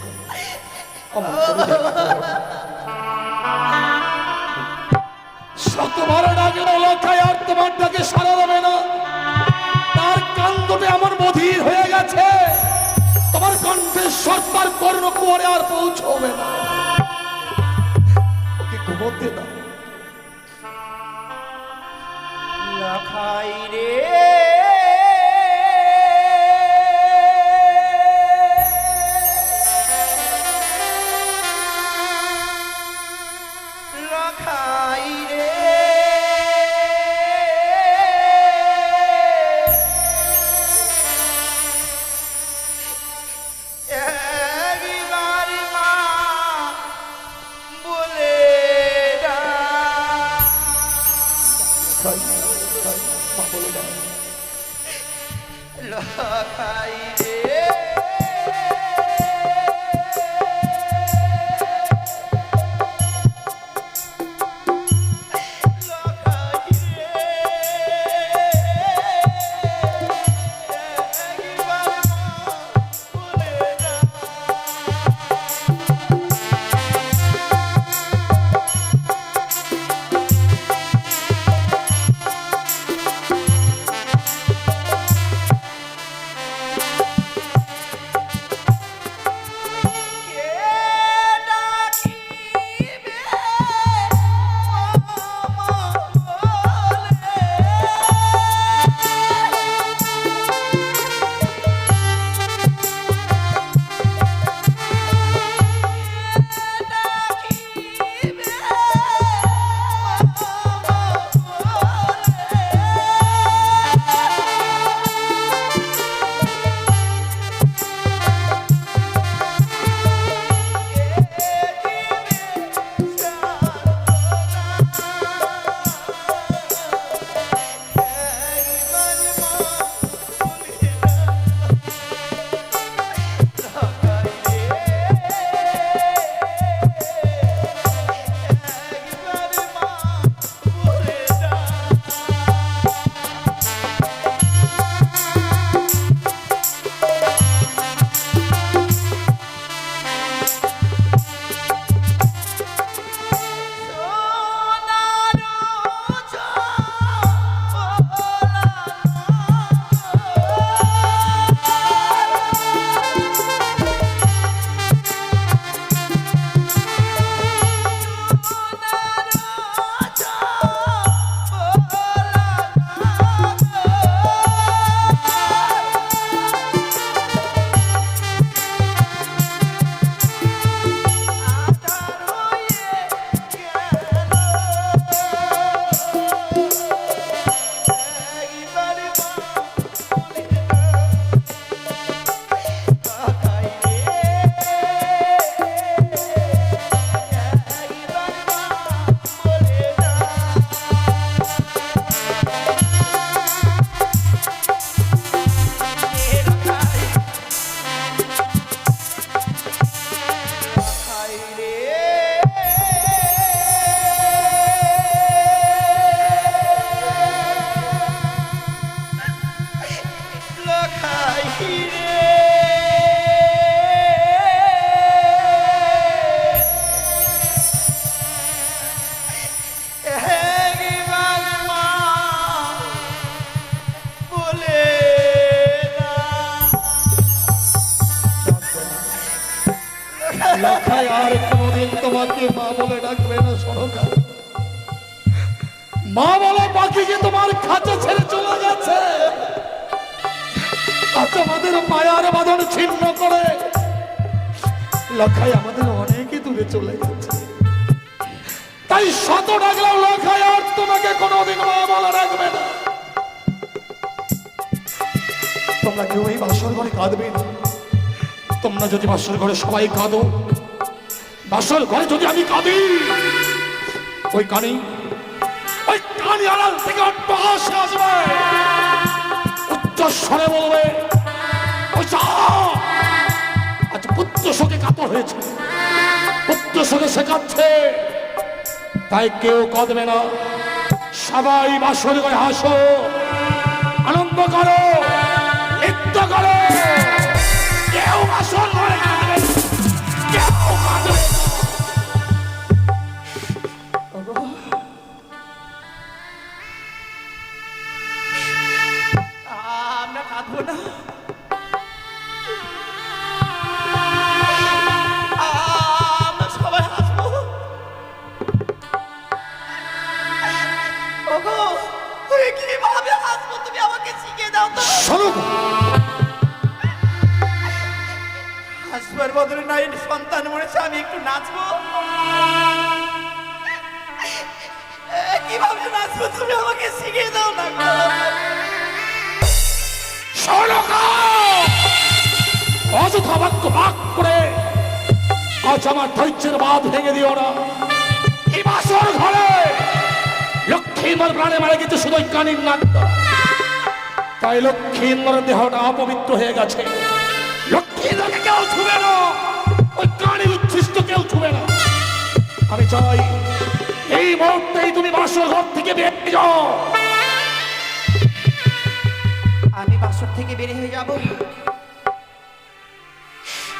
শতবার ডাকলে লখাই আর তোমার ডাকে সাড়া দেবে না। তার কান্দটা এমন বধির হয়ে গেছে, তোমার কণ্ঠেশ্বর তার কর্ণকুয়ারে আর পৌঁছবে না। ওকে ঘুমোতে দাও। লখাই রে, মা বলে দাও। লখাই রে লখাই আর কোনোদিন তোমাকে মা বলে ডাকবে না সরকা। মা বলে পাখি যে তোমার খাঁচা ছেড়ে চলে গেছে, আজ আমাদের মায়ার বাঁধন ছিন্ন করে লখাই আমাদের অনেকই দূরে চলে গেছে। তাই শত ডাকলাম লখাই আর তোমাকে কোনোদিন মা বলে ডাকবে না। তোমরা কেউ এই বাসর ঘরে কাঁদবে না। তোমরা যদি বাসর ঘরে সবাই কাঁদো, বাসর ঘরে যদি আমি কাঁদি, ওই কানি আড়াল থেকে অট্টহাসে আসবে, উচ্চ স্বরে বলবে আজ পুত্র শোকে কাতর হয়েছে, পুত্র শোকে শেখাচ্ছে, তাই কেউ কাঁদবে না। সবাই বাসর ঘরে হাসো, আনন্দ করো, নৃত্য করো। কেউ বাসর ঘরে কাঁদবে না, কেউ কাঁদবে না। আমরা কাঁদবো না, আমরা সবাই হাসবো। ওগো, কিভাবে হাসবো তুমি আমাকে শিখিয়ে দাও তো। হাসবার বদলে নাই সন্তান মরেছে, আমি একটু নাচবো। কিভাবে নাচবো তুমি আমাকে শিখিয়ে দাও না। অযথা বাক্য বাক করে আজ আমার ধৈর্যের বাঁধ ভেঙে দিও না। এই বাসর ঘরে লক্ষ্মীর প্রাণে মারা গেছে শুধু কানির নাক। তাই লক্ষ্মীন্দরের দেহটা অপবিত্র হয়ে গেছে। লক্ষ্মীন্দরকে কেউ ছুবে না, ওই কানের উচ্ছিষ্ট কেউ ছুবে না। আমি চাই এই মুহূর্তেই তুমি বাসর ঘর থেকে বেরিয়ে যাও। আমি বাসর থেকে বের হয়ে যাব,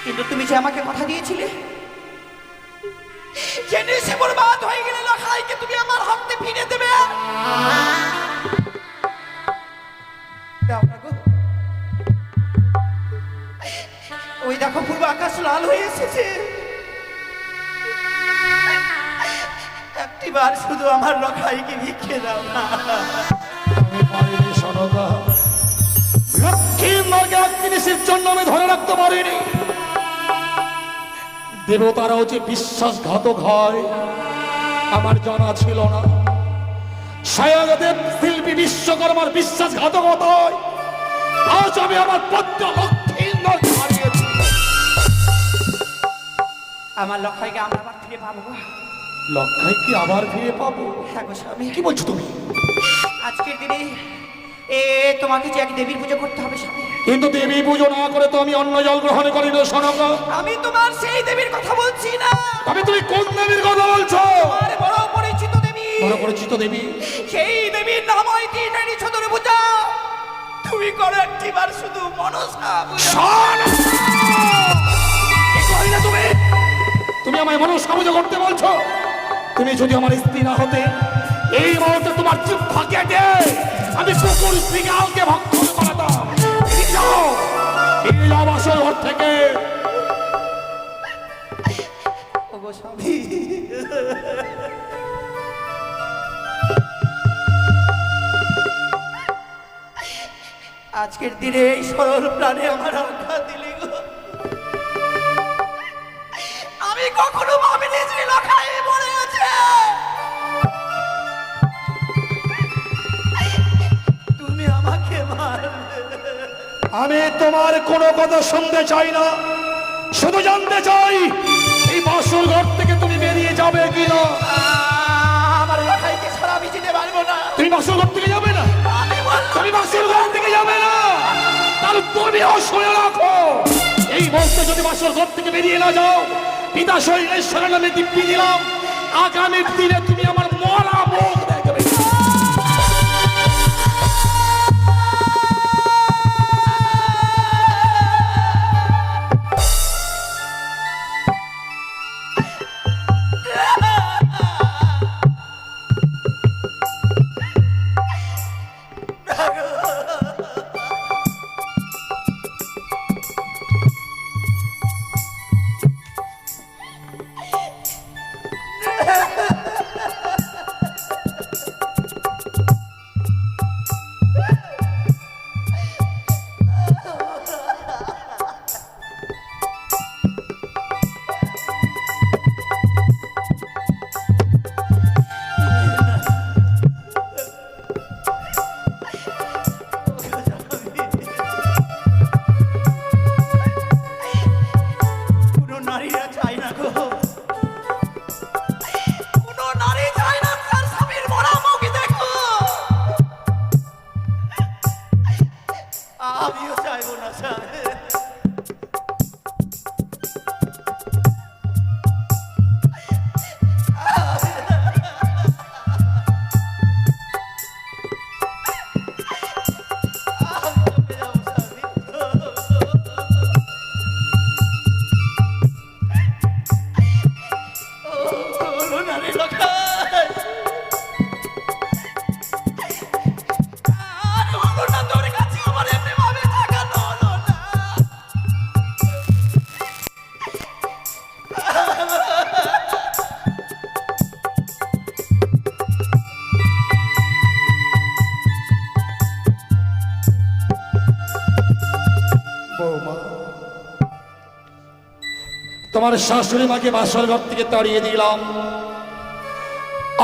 কিন্তু তুমি যে আমাকে কথা দিয়েছিলে যে নিশি বরবাদ হয়ে গেলে লখাইকে তুমি আমার হাতে ফিরে দেবে, দাও না গো। ওই দেখো পূর্ব আকাশ লাল হয়ে এসেছে, একটিবার শুধু আমার লখাইকে ভিক্ষে দাও না। আমি পারিনি সনকা, লক্ষ্মীন্দরকে এক জিনিসের জন্য আমি ধরে রাখতে পারিনি। দেবতারাও যে বিশ্বাসঘাতক হয় আমার জানা ছিল না। স্বয়ংদেব শিল্পী বিশ্বকর্মার বিশ্বাসঘাতকতায় আজ আমি আমার পদ্ম লক্ষ্মীন্দরকে হারিয়েছি। আমার লখাইকে আমরা আবার ফিরে পাবো গো। লক্ষাই কি আবার ফিরে পাবো? হ্যাঁ গো স্বামী, কি বলছো তুমি? আজকের দিনে তোমাকে যে এক দেবীর পুজো করতে হবে স্বামী। কিন্তু দেবী পুজো না করে তো আমি অন্য জল গ্রহণ করি না সনকা। আমি তোমার সেই দেবীর কথা বলছি না, তবে তুমি কোন দেবীর কথা বলছো? আমার বড় পরিচিত দেবী, বড় পরিচিত দেবী। সেই দেবীর নাম হয় তিনটানি চতুর পূজা। তুমি করো একটিবার শুধু মনসা পূজা। কি কইলে তুমি? তুমি আমায় মনসা পূজা করতে বলছো? তুমি যদি আমার স্ত্রী না হতে এই মুহূর্তে তোমার জিহ্বা কেটে আমি কুকুর শৃগালকে ভক্ষণ করাতাম। যাও এই আবাসের ঘর থেকে। ওগো স্বামী, আজকের দিনে এই সরল প্রাণে আমার আঘাত দিলি গো। আমি কখনো ভাবিনি যে লখাই মরে গেছে। তুমি আমাকে মারবে। আমি তোমার কোনো কথা শুনতে চাই না, শুধু জানতে চাই এই বাসর ঘর থেকে তুমি বেরিয়ে যাবে কিনা। আমার লখাইকে ছাড়া আমি যেতে পারবো না। তুমি বাসর ঘর থেকে যাবে না? আমি বললাম তুমি বাসর ঘর থেকে যাবে না? তাহলে তুমিও শুনে রাখো, এই মুহূর্তে যদি বাসর ঘর থেকে বেরিয়ে না যাও, পিতা শৈলেশ্বরের নামে দিব্যি দিলাম, আগামীর দিনে তুমি আমার মরা মুখ দেখবে। আমিও চাইবো না স্বামী। তোমার শাশুড়ি মাকে বাসর ঘর থেকে তাড়িয়ে দিলাম,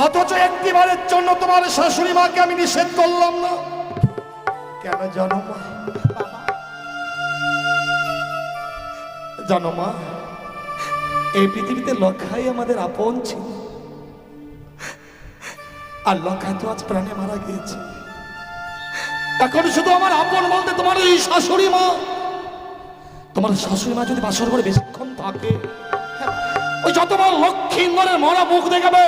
অথচ একটিবারের জন্য তোমার শাশুড়ি মাকে আমি নিষেধ করলাম না। কেন জানো মা? জানো মা, এই পৃথিবীতে লক্ষাই আমাদের আপন ছিল, আর লক্ষাই তো আজ প্রাণে মারা গিয়েছে। এখন শুধু আমার আপন বলতে তোমার এই শাশুড়ি মা। তোমার শাশুড়ি মা যদি বাসর করে বেশিক্ষণ থাকে, ওই যতবার লক্ষ্মীন্দরের মরা মুখ দেখাবে,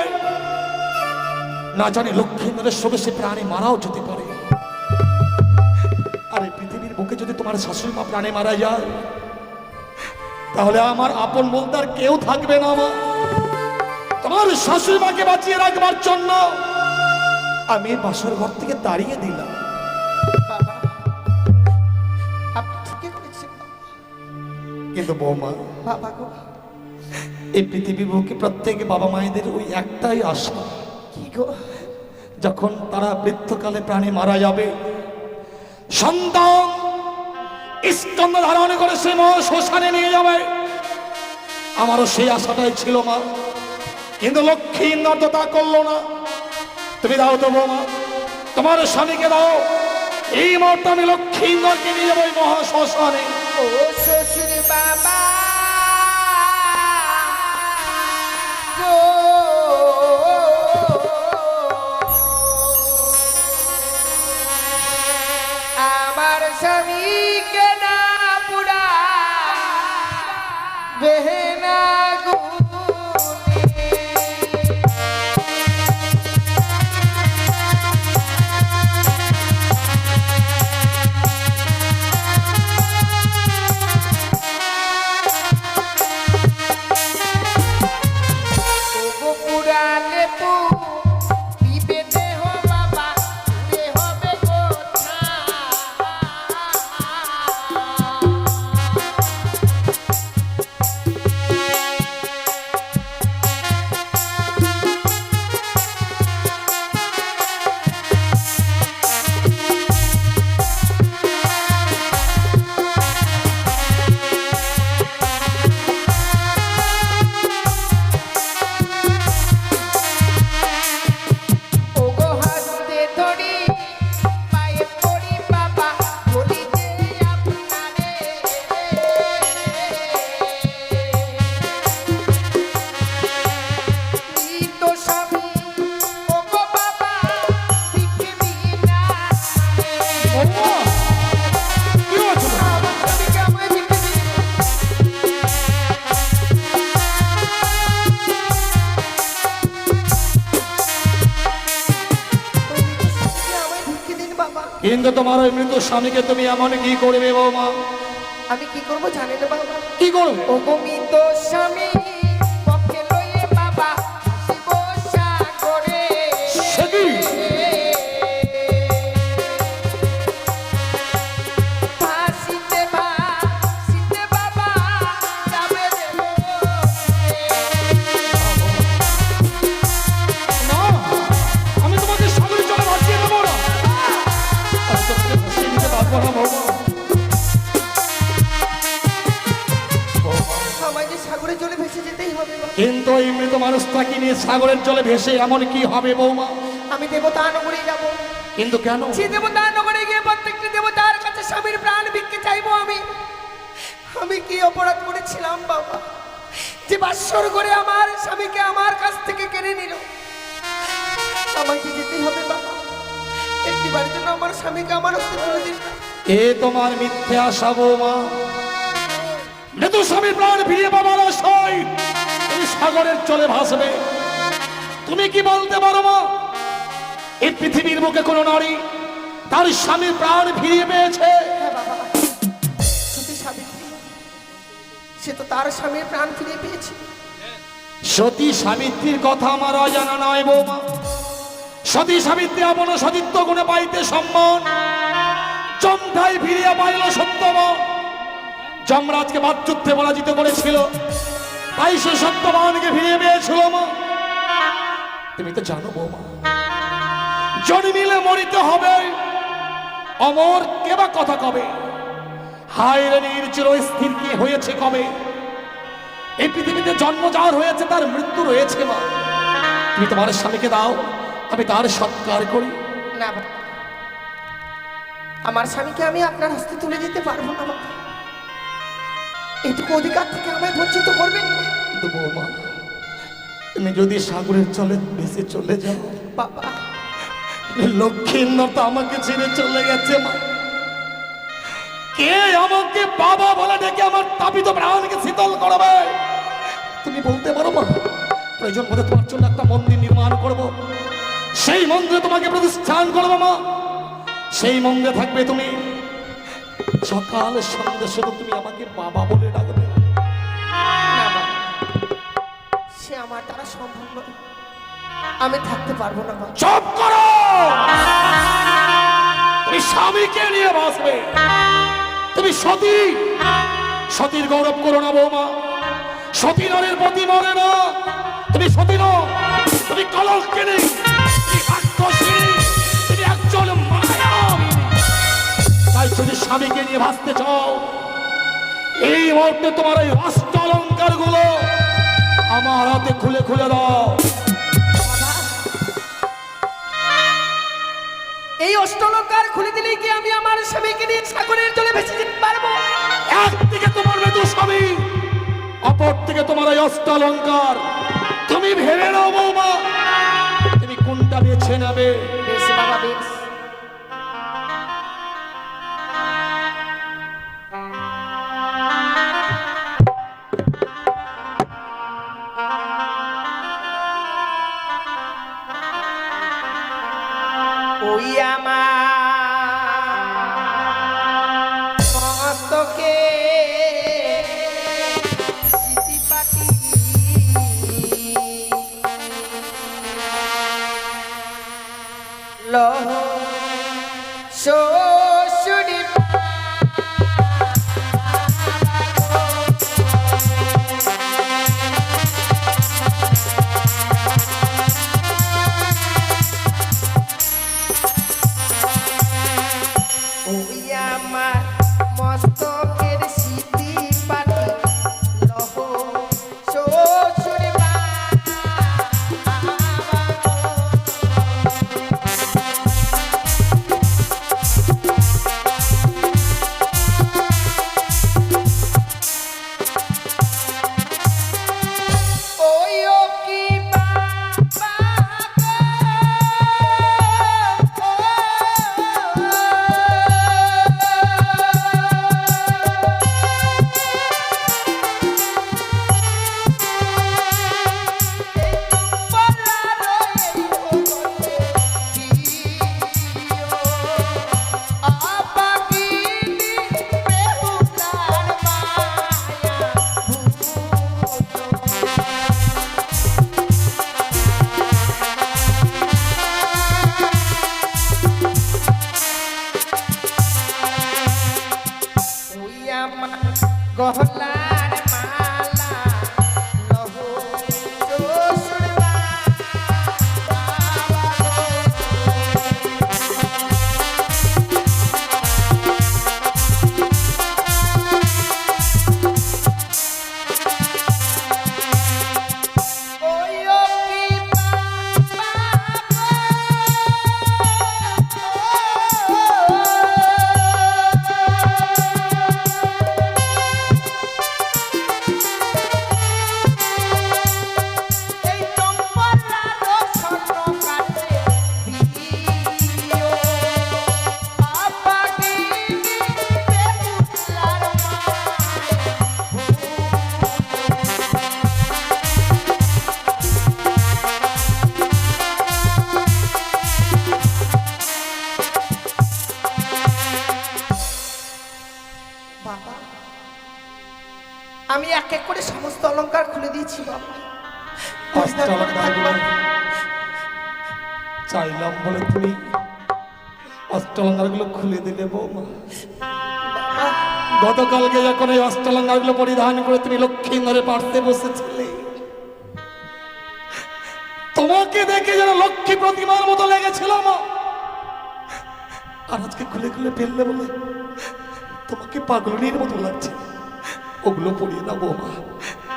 না জানি লক্ষ্মীন্দরের সঙ্গে সে প্রাণে মারাও যেতে পারে। আর এই পৃথিবীর বুকে যদি তোমার শাশুড়ি মা প্রাণে মারা যায়, তাহলে আমার আপন বলতে আর কেউ থাকবে না। মা, তোমার শাশুড়ি মাকে বাঁচিয়ে রাখবার জন্য আমি বাসর ঘর থেকে দাঁড়িয়ে দিলাম। বাবা, আপনি ঠিকই করেছেন কিন্তু বৌমা, বাবা গো। এই পৃথিবীর বুকে প্রত্যেক বাবা মায়েদের ওই একটাই আশা, কি গো? যখন তারা বৃদ্ধকালে প্রাণে মারা যাবে, সন্তান স্কন্ধ ধারণ করে সে মা শ্মশানে নিয়ে যাবে। আমারও সেই আশাটাই ছিল মা, কিন্তু লক্ষ্মী ইন্দর তো তা করলো না। তুমি দাও তো বৌমা, তোমার স্বামীকে দাও। এই মুহূর্তে আমি লক্ষ্মী ইন্দরকে নিয়ে যাবো ওই মহা শ্মশানে। ও শ্বশুর বাবা গো, আমার স্বামীকে না পুরা বেহেনা গুনে। ওগো পুরালে পু দিবে দেহ বাবা, দূরে হবে কোথা। ওগো হাতে ধরি পায়ে পড়ি বাবা, বলি যে আপনারে মৃত স্বামী। ওগো বাবা ভিক্ষে বিনা বৌমা, কি হয়েছিল? আমার স্বামীকে আমায় ভিক্ষে দিন। ওই মৃত স্বামীকে আমায় ভিক্ষে দিন বাবা। কিন্তু তোমার ওই মৃত স্বামীকে তুমি এমন কি করবে বৌমা? আমি কি করবো জানেন বাবা? কি করবে? ওগো মৃত স্বামী পক্ষে লইয়ে বাবা শিব সাগরে। সে কি? ভাসিতে বাবা যাবে রে মোরে। না, আমি তোমাকে সাগরে জলে ভাসিয়ে দেবো না। আমি তোমাকে ভাসিয়ে দিতে পারবো না বৌমা। আমায় যে সাগরে জলে ভেসে যেতেই হবে বাবা। কিন্তু এই মৃত মানুষটাকে নিয়ে সাগরের জলে ভেসে এমন কি হবে বৌমা? আমি দেবতা নগরে যাব। কিন্তু কেন? সে দেবতা নগরে গিয়ে প্রত্যেকটি দেবতার কাছে স্বামীর প্রাণ ভিক্ষে চাইবো আমি। আমি কি অপরাধ করেছিলাম বাবা, যে বাসর করে আমার স্বামীকে আমার কাছ থেকে কেড়ে নিল? আমাকে যেতেই হবে বাবা। একটিবারের জন্য আমার স্বামীকে আমার হস্তে তুলে দিন না। এ তোমার মিথ্যে আশা বৌমা। মৃত স্বামীর প্রাণ ফিরিয়ে পাবার আশায় তুমি সাগরের জলে ভাসবে। তুমি কি বলতে পারো মা, এই পৃথিবীর বুকে কোনো নারী তার স্বামীর প্রাণ ফিরিয়ে পেয়েছে? হ্যাঁ বাবা, সতী সাবিত্রী, সে তো তার স্বামীর প্রাণ ফিরিয়ে পেয়েছে। সতী সাবিত্রীর কথা আমার অজানা নয় বৌমা। সতী সাবিত্রী আপন সতীত্ব গুণে পাইতে সম্মান, যমঠাই ফিরিয়া পাইল সত্যবান। যমরাজকে বাকযুদ্ধে পরাজিত করেছিল, তাই সে সত্যবানকে ফিরিয়ে পেয়েছিল মা। তুমি তো জানো বৌমা, জন্মিলে মরিতে হবে, অমর কে বা কথা কবে? হায় রে নির্চির স্থির কি হয়েছে কবে? এই পৃথিবীতে জন্ম যার হয়েছে তার মৃত্যু রয়েছে মা। তুমি তোমার স্বামীকে দাও, আমি তার সৎকার করি। না বাবা, আমার স্বামীকে আমি আপনার হস্তে তুলে দিতে পারবো না বাবা। এইটুকু অধিকার থেকে আমায় বঞ্চিত করবেন না কিন্তু বৌমা, তুমি যদি সাগরের জলে ভেসে চলে যাও, বাবা। লক্ষ্মীন্দর তো আমাকে ছেড়ে চলে গেছে মা। কে আমাকে বাবা বলে ডেকে আমার তাপিত প্রাণকে শীতল করবে? তুমি বলতে পারো মা? প্রয়োজন বোধে তোমার জন্য একটা মন্দির নির্মাণ করব, সেই মন্দিরে তোমাকে প্রতিষ্ঠান করবো মা। সেই মন্দিরে থাকবে তুমি, সকাল সন্ধ্যা শুধু তুমি আমাকে বাবা বলে ডাকবে। না বাবা, সে আমার দ্বারা সম্ভব নয়, আমি থাকতে পারবো না বাবা। চুপ করো! তুমি স্বামীকে নিয়ে বাঁচবে, তুমি সতী। সতীর গৌরব করো না বৌমা, সতী নরের প্রতি মরে না। তুমি সতী নও, তুমি কলঙ্কিনী, তুমি রাক্ষসী, তুমি একজন মায়াবী। তাই যদি স্বামীকে নিয়ে ভাসতে চাও, এই মুহূর্তে তোমার এই অষ্ট অলঙ্কার গুলো আমার হাতে খুলে খুলে দাও। এই অষ্টলঙ্কার খুলে দিলে কি আমি আমার স্বামীকে নিয়ে সাগরের জলে ভেসে যেতে পারবো? একদিকে তোমার মৃদু স্বামী, অপর থেকে তোমার এই অষ্টলঙ্কার। তুমি ভেবে নাও বৌমা, তুমি কোনটা বেছে নেবে। বেশ বাবা, বেশ। ওই আমার মস্তকে সিটিপাটি লহ শ্বশুরি ওই আমার মস্তকের সিটি পাটি লহ শ্বশুরি ওই ও কি বাবা গহলার মালা লহ শ্বশুর ওই ও কি এই চম্পলার স্বর্ণ কাটে দিও আপাকি বেহুলার বাবা, আমি এক এক করে সমস্ত অলংকার খুলে দিয়েছি বাবা। অষ্টলঙ্কারগুলো চাইলাম বলে তুমি অষ্টলঙ্কারগুলো খুলে দিলে বৌমা। গতকালকে যখন এই অষ্টলঙ্কারগুলো পরিধান করে তুমি লক্ষ্মীন্দরের পার্শ্বে বসেছিলে, তোমাকে দেখে যেন লক্ষ্মী প্রতিমার মতো লেগেছিল মা। আর আজকে খুলে খুলে ফেললে বলে তোমাকে পাগলনির মতো লাগছে। ওগুলো পড়িয়ে না বৌমা,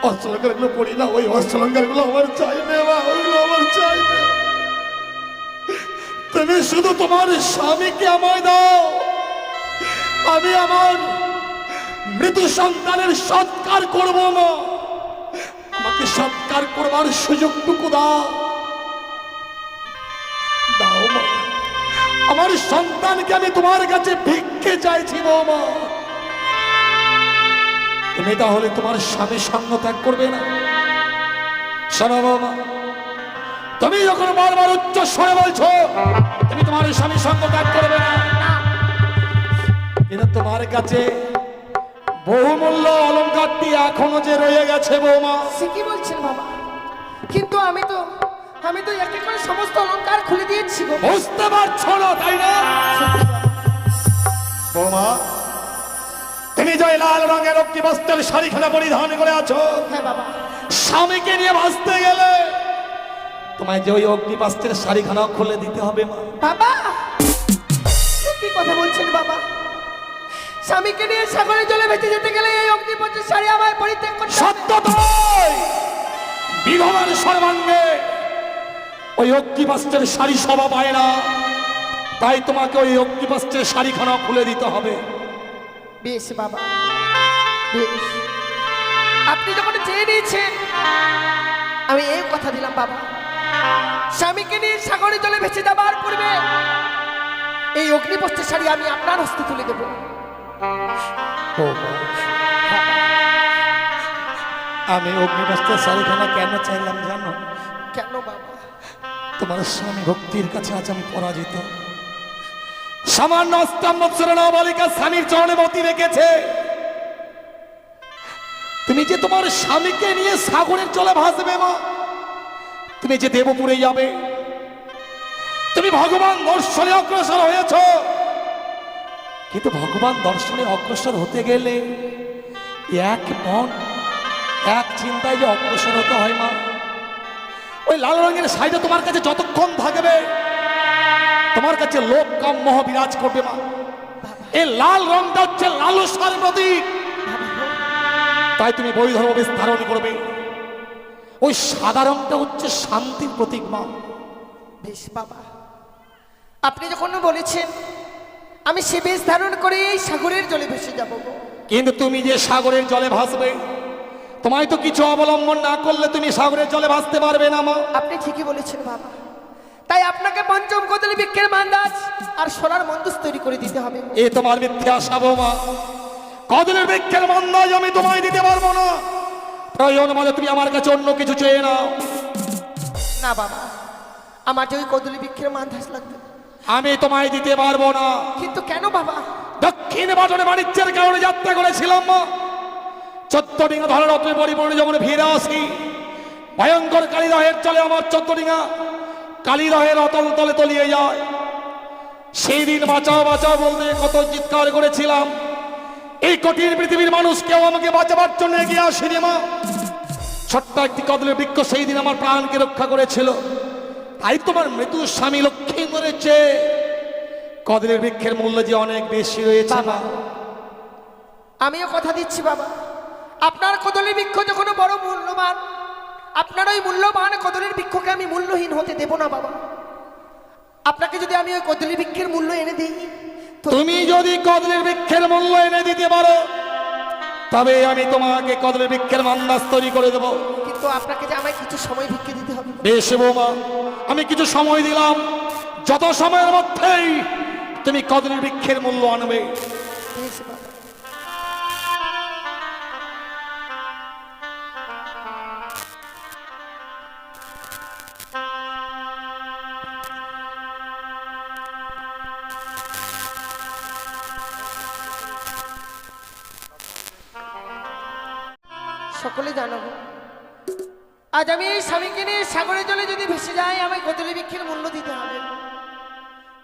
অষ্টলঙ্কার গুলো পড়ি না। ওই অষ্টলঙ্কার গুলো আমার চাই না মা, ওইগুলো আমার চাই না। তুমি শুধু তোমার স্বামীকে আমায় দাও, আমি আমার মৃত্যু সন্তানের সৎকার করবো মা। আমাকে সৎকার করবার সুযোগটুকু দাও, দাও মা। আমার সন্তানকে আমি তোমার কাছে ভিক্ষে চাইছি বৌমা। তুমি তাহলে তোমার স্বামীর সঙ্গ ত্যাগ করবে না? শোনো বৌমা, তুমি যখন বারবার উচ্চ স্বরে বলছো তুমি তোমার স্বামীর সঙ্গ ত্যাগ করবে না, কিন্তু তোমার কাছে বহুমূল্য অলংকারটি এখনো যে রয়ে গেছে বৌমা। সে কি বলছেন বাবা? কিন্তু আমি তো এক এক করে সমস্ত অলংকার খুলে দিয়েছি গো। বুঝতে পারছো না তাই না বৌমা? তুমি যে লাল রঙের অক্টি বস্ত্রের শাড়িখানা পরিধান করে আছো, হ্যাঁ বাবা। স্বামীকে নিয়ে ভাসতে গেলে তোমায় যে ওই অগ্নিপাস্ত্রের শাড়িখানাও খুলে দিতে হবে মা। বাবা এ কি কথা বলছেন বাবা? স্বামীকে নিয়ে সাগরের জলে ভেসে যেতে গেলে এই অগ্নিপথের শাড়ি আমায় পরিত্যাগ করতে হবে? সত্য তাই, বিধবার সর্বাঙ্গে ওই অগ্নিপাস্ত্রের শাড়ি শোভা পায় না, তাই তোমাকে ওই অগ্নিপাস্ত্রের শাড়িখানাও খুলে দিতে হবে। বেশ বাবা, বেশ। আপনি যখন চেয়ে নিয়েছেন আমি এই কথা দিলাম বাবা, স্বামীকে নিয়ে সাগরের জলে ভেসে যাবার পূর্বে এই অগ্নিপথের শাড়ি আমি আপনার হস্তে তুলে দেবো। আমি অগ্নিপাস্ত্রের শাড়িখানা কেন চাইলাম জানো? কেন বাবা? তোমার স্বামী ভক্তির কাছে আজ আমি পরাজিত। সামান্য ৮ বছরের নাবালিকা স্বামীর চরণে মতি রেখেছে, তুমি যে তোমার স্বামীকে নিয়ে সাগরের জলে ভাসবে মা, তুমি যে দেবপুরে যাবে, তুমি ভগবান দর্শনে অগ্রসর হয়েছ, কিন্তু ভগবান দর্শনে অগ্রসর হতে গেলে এক মন এক চিন্তায় যে অগ্রসর হতে হয় মা। ওই লাল রঙের শাড়িটা তোমার কাছে যতক্ষণ থাকবে তোমার কাছে লোভ কাম মোহ বিরাজ করবে মা। এই লাল রংটা হচ্ছে লালসার প্রতীক, তাই তুমি বৈধর্ম বেশ ধারণ করবে। ওই সাদা রংটা হচ্ছে শান্তির প্রতীক মা। বেশ বাবা, আপনি যখন বলেছেন আমি সে বেশ ধারণ করে এই সাগরের জলে ভেসে যাব। কিন্তু তুমি যে সাগরের জলে ভাসবে, তোমায় তো কিছু অবলম্বন না করলে তুমি সাগরের জলে ভাসতে পারবে না মা। আপনি ঠিকই বলেছেন বাবা, তাই আপনাকে পঞ্চম কদলী বৃক্ষের মান্দাজ আর সোনার মন্দুস তৈরি করে দিতে হবে। এ তোমার মিথ্যা আশা বৌমা। কদলের বৃক্ষের মান্দাজ আমি তোমায় দিতে পারবো না, প্রয়োজন মনে তুমি আমার কাছে অন্য কিছু চেয়ে নাও। না বাবা, আমার যে ওই কদলী বৃক্ষের মান্দাজ লাগবে। আমি তোমায় দিতে পারবো না। কিন্তু কেন বাবা? দক্ষিণ বাটনে বাণিজ্যের কারণে যাত্রা করেছিলাম মা, 14 ডিঙা ধরে রত্নে পরিপূর্ণ যখন ফিরে আসি, ভয়ঙ্কর কালীদহের চলে আমার 14 ডিঙা কালীদহের অতল তলে তলিয়ে যায়। সেই দিন বাঁচাও বাঁচাও বলতে কত চিৎকার করেছিলাম, এই কঠিন পৃথিবীর মানুষ কেউ আমাকে বাঁচাবার জন্য এগিয়ে আসেনি মা। ছোট্ট একটি কদলের বৃক্ষ সেই দিন আমার প্রাণকে রক্ষা করেছিল, তাই তোমার মৃত্যু স্বামী লক্ষ্মী মরেছে। কদলের বৃক্ষের মূল্য যে অনেক বেশি রয়েছে মা। আমিও কথা দিচ্ছি বাবা, আপনার কদলের বৃক্ষ যখন বড় মূল্যবান, আপনার ওই মূল্যবান কদলের বৃক্ষকে আমি মূল্যহীন হতে দেব না বাবা। আপনাকে যদি আমি ওই কদলের বৃক্ষের মূল্য এনে দিই, তুমি যদি কদলের বৃক্ষের মূল্য এনে দিতে পারো তবে আমি তোমাকে কদলের বৃক্ষের মান্দাজ তৈরি করে দেবো। কিন্তু আপনাকে যে আমায় কিছু সময় ভিক্ষে দিতে হবে। বেশ বৌমা, আমি কিছু সময় দিলাম, যত সময়ের মধ্যেই তুমি কদলের বৃক্ষের মূল্য আনবে। বেশ বাবা। সকলে জানাবো, আজ আমি এই স্বামীকে নিয়ে সাগরের জলে যদি ভেসে যাই, আমায় কদলী বৃক্ষের মূল্য দিতে হবে।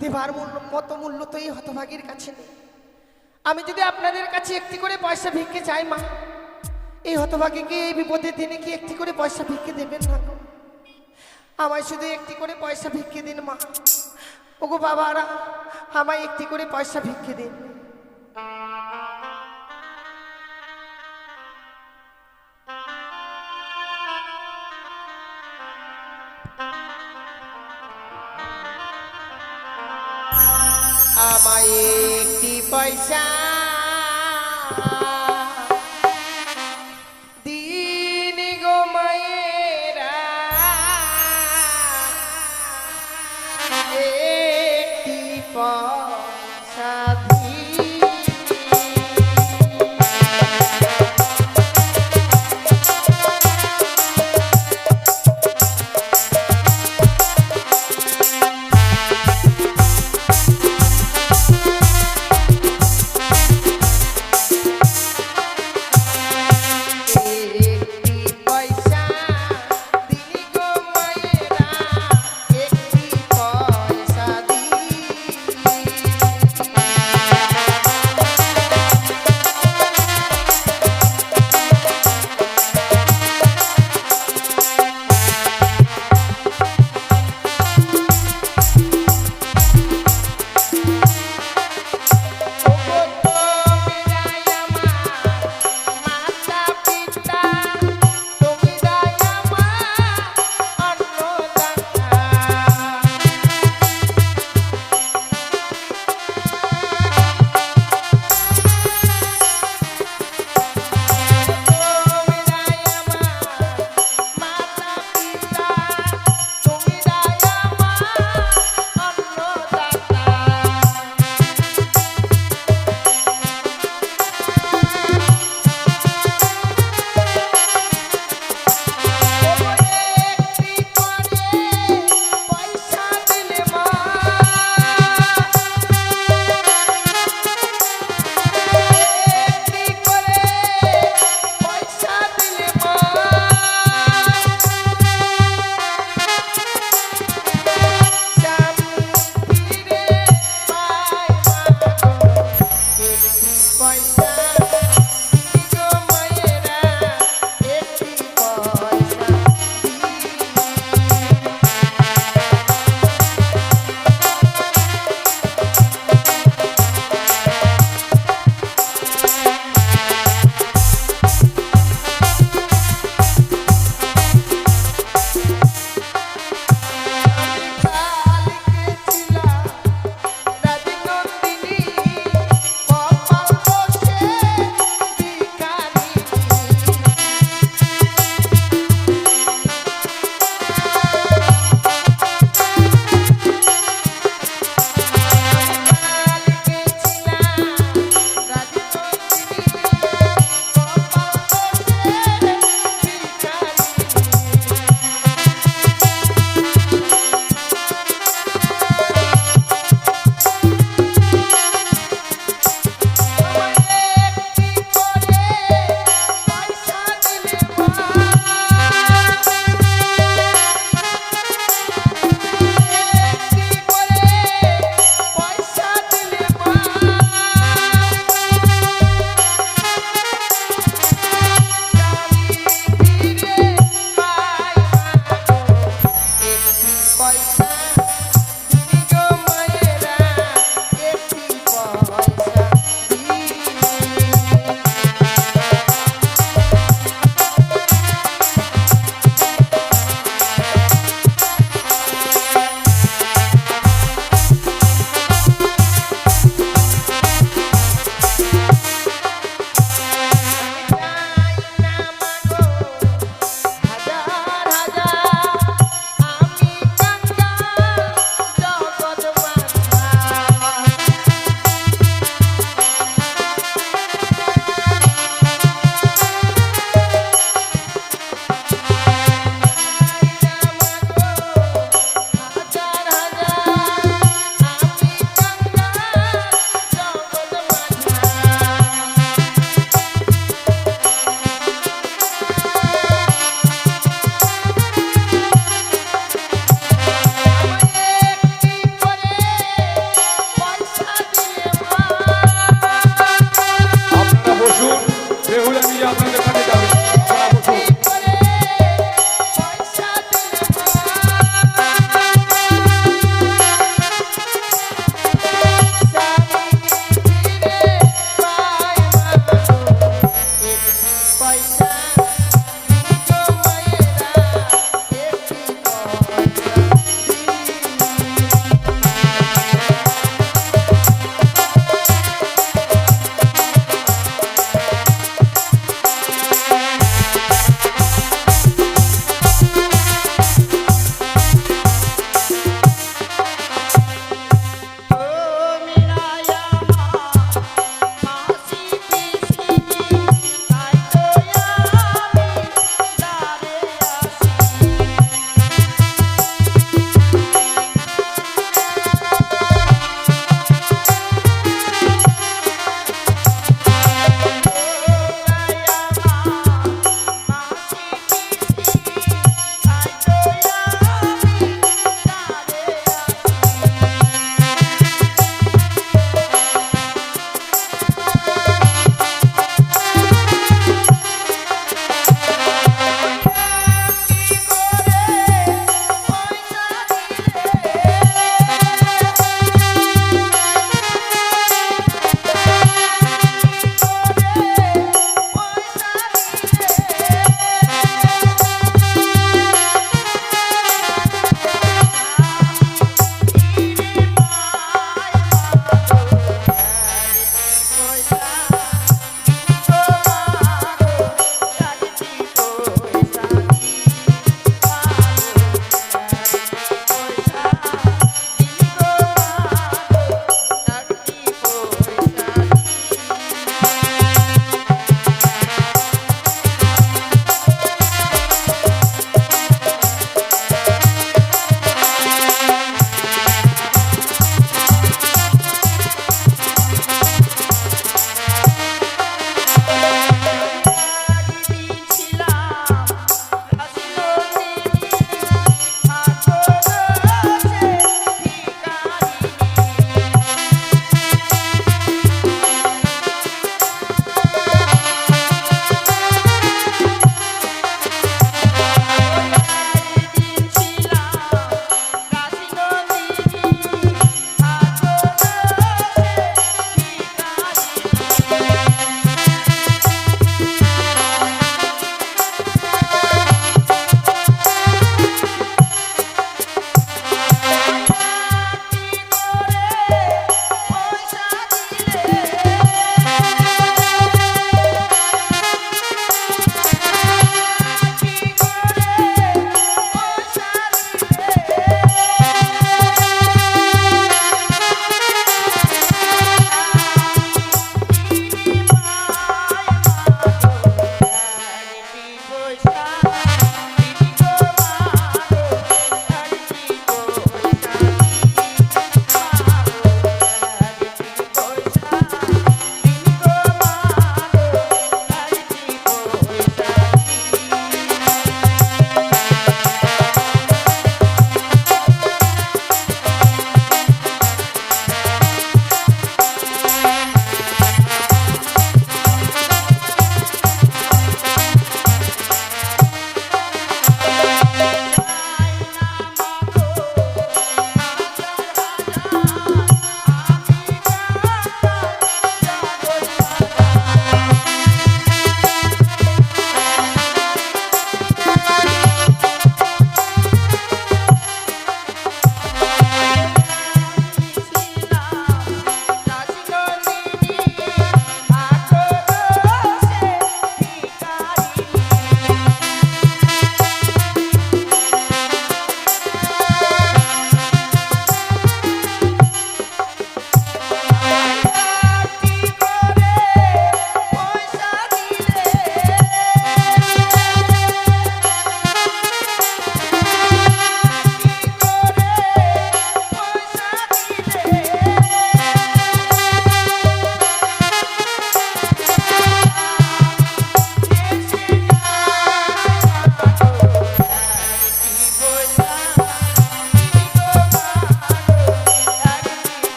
দেবার মতো মূল্য তো এই হতভাগীর কাছে নেই। আমি যদি আপনাদের কাছে একটি করে পয়সা ভিক্ষে চাই মা, এই হতভাগীকে এই বিপদের দিনে কি একটি করে পয়সা ভিক্ষে দেবেন না গো? আমায় শুধু একটি করে পয়সা ভিক্ষে দিন মা। ওগো বাবারা, আমায় একটি করে পয়সা ভিক্ষে দিন। আমায় একটি পয়সা দিন গো মায়েরা, একটি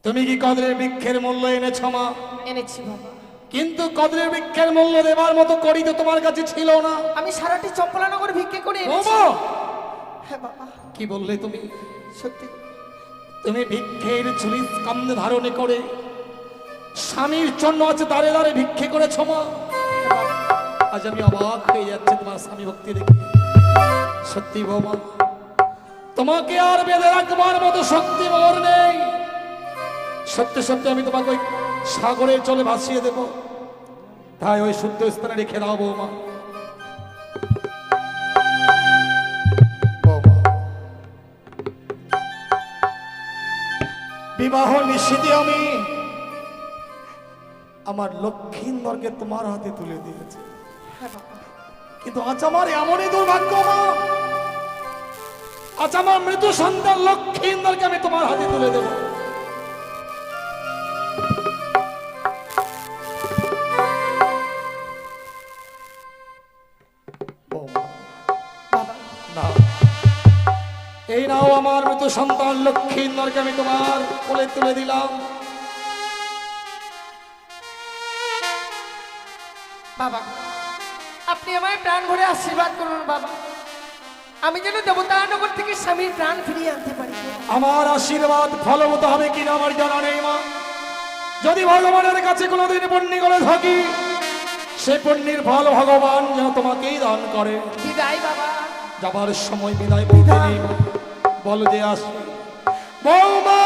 তুমি কি কদরের বৃক্ষের মূল্য এনেছ মা? এনেছি বাবা। কিন্তু কদরের বৃক্ষের মূল্য দেবার মতো করি তো তোমার কাছে ছিল না। আমি সারাটি চম্পলানগর ভিক্ষে করে এনেছি। বাবা, হ্যাঁ বাবা, কি বললে তুমি? সত্যি। তুমি ভিক্ষের ঝুলি কান্দে ধারণে করে স্বামীর জন্য আছে দাঁড়ে দাঁড়ে ভিক্ষে করেছ মা। আজ আমি অবাক হয়ে যাচ্ছি তোমার স্বামী ভক্তি দেখে। সত্যি বৌমা, তোমাকে আর বেঁধে রাখবার মতো শক্তি মোর নেই। সত্যি সত্যি আমি তোমাকে ওই সাগরে চলে ভাসিয়ে দেব। তাই ওই শুদ্ধ স্থানে রেখে দাও বৌমা। বৌমা, বিবাহ নিশ্চিতে আমি আমার লক্ষ্মীন্দরকে তোমার হাতে তুলে দিয়েছি। হ্যাঁ বাবা। কিন্তু আজ আমার এমনই দুর্ভাগ্য মা, আজ আমার মৃত সন্তান লক্ষ্মীন্দরকে আমি তোমার হাতে তুলে দেব। বাবা, না, এই নাও আমার মৃত সন্তান লক্ষ্মীন্দরকে আমি তোমার কোলে তুলে দিলাম। বাবা, আপনি আমায় প্রাণ ভরে আশীর্বাদ করুন বাবা। আমি যেন দেবতানগর থেকে স্বামীর প্রাণ ফিরিয়ে আনতে পারি। আমার আশীর্বাদ ফলবত হবে কিনা আমার জানা নেই মা। যদি ভগবানের কাছে কোনোদিন পুণ্যি করে থাকি, সে পুণ্যের ফল ভগবান যেন তোমাকেই দান করে। বিদায় বাবা। যাবার সময় বিদায় বলতে নেই মা, বলো যে আসি। বৌমা,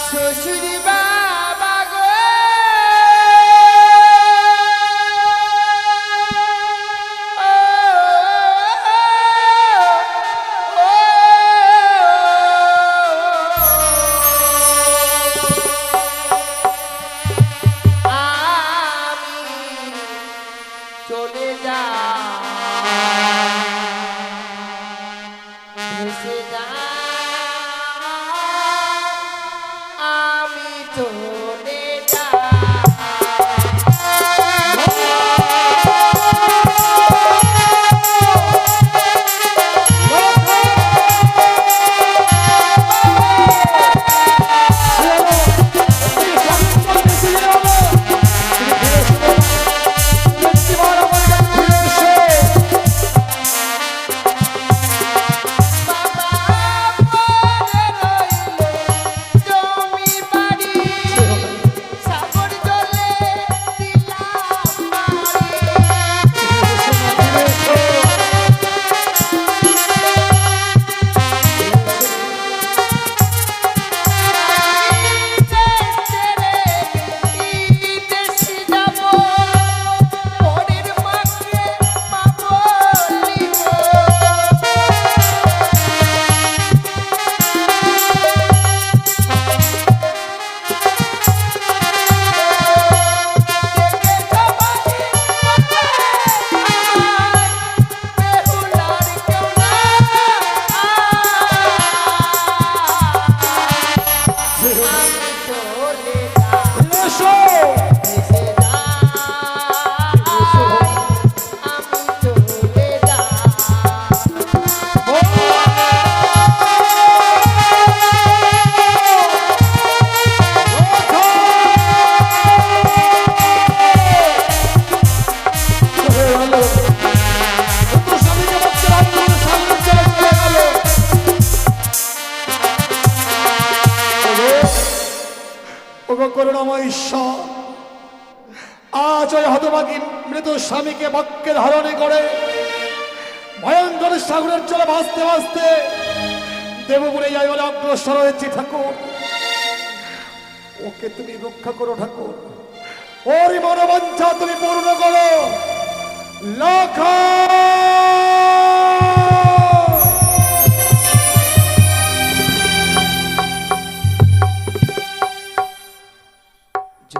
শ্বশুরি বাবা গো, চলে যা ভেসে যা, আমি চলে যা। জমি বাড়ি সাগর জলে দিলাম করুণাময় ঈশ্বর, আজ ওই হতভাগী মৃত স্বামীকে বাক্যে ধারণে করে ভয়ঙ্কর সাগরের জলে ভাসতে ভাসতে দেবপুরে যাই বলে অগ্রসর হয়েছি। ঠাকুর, ওকে তুমি রক্ষা করো ঠাকুর, ওর মনোবাঞ্ছা তুমি পূর্ণ করো। লক্ষ্য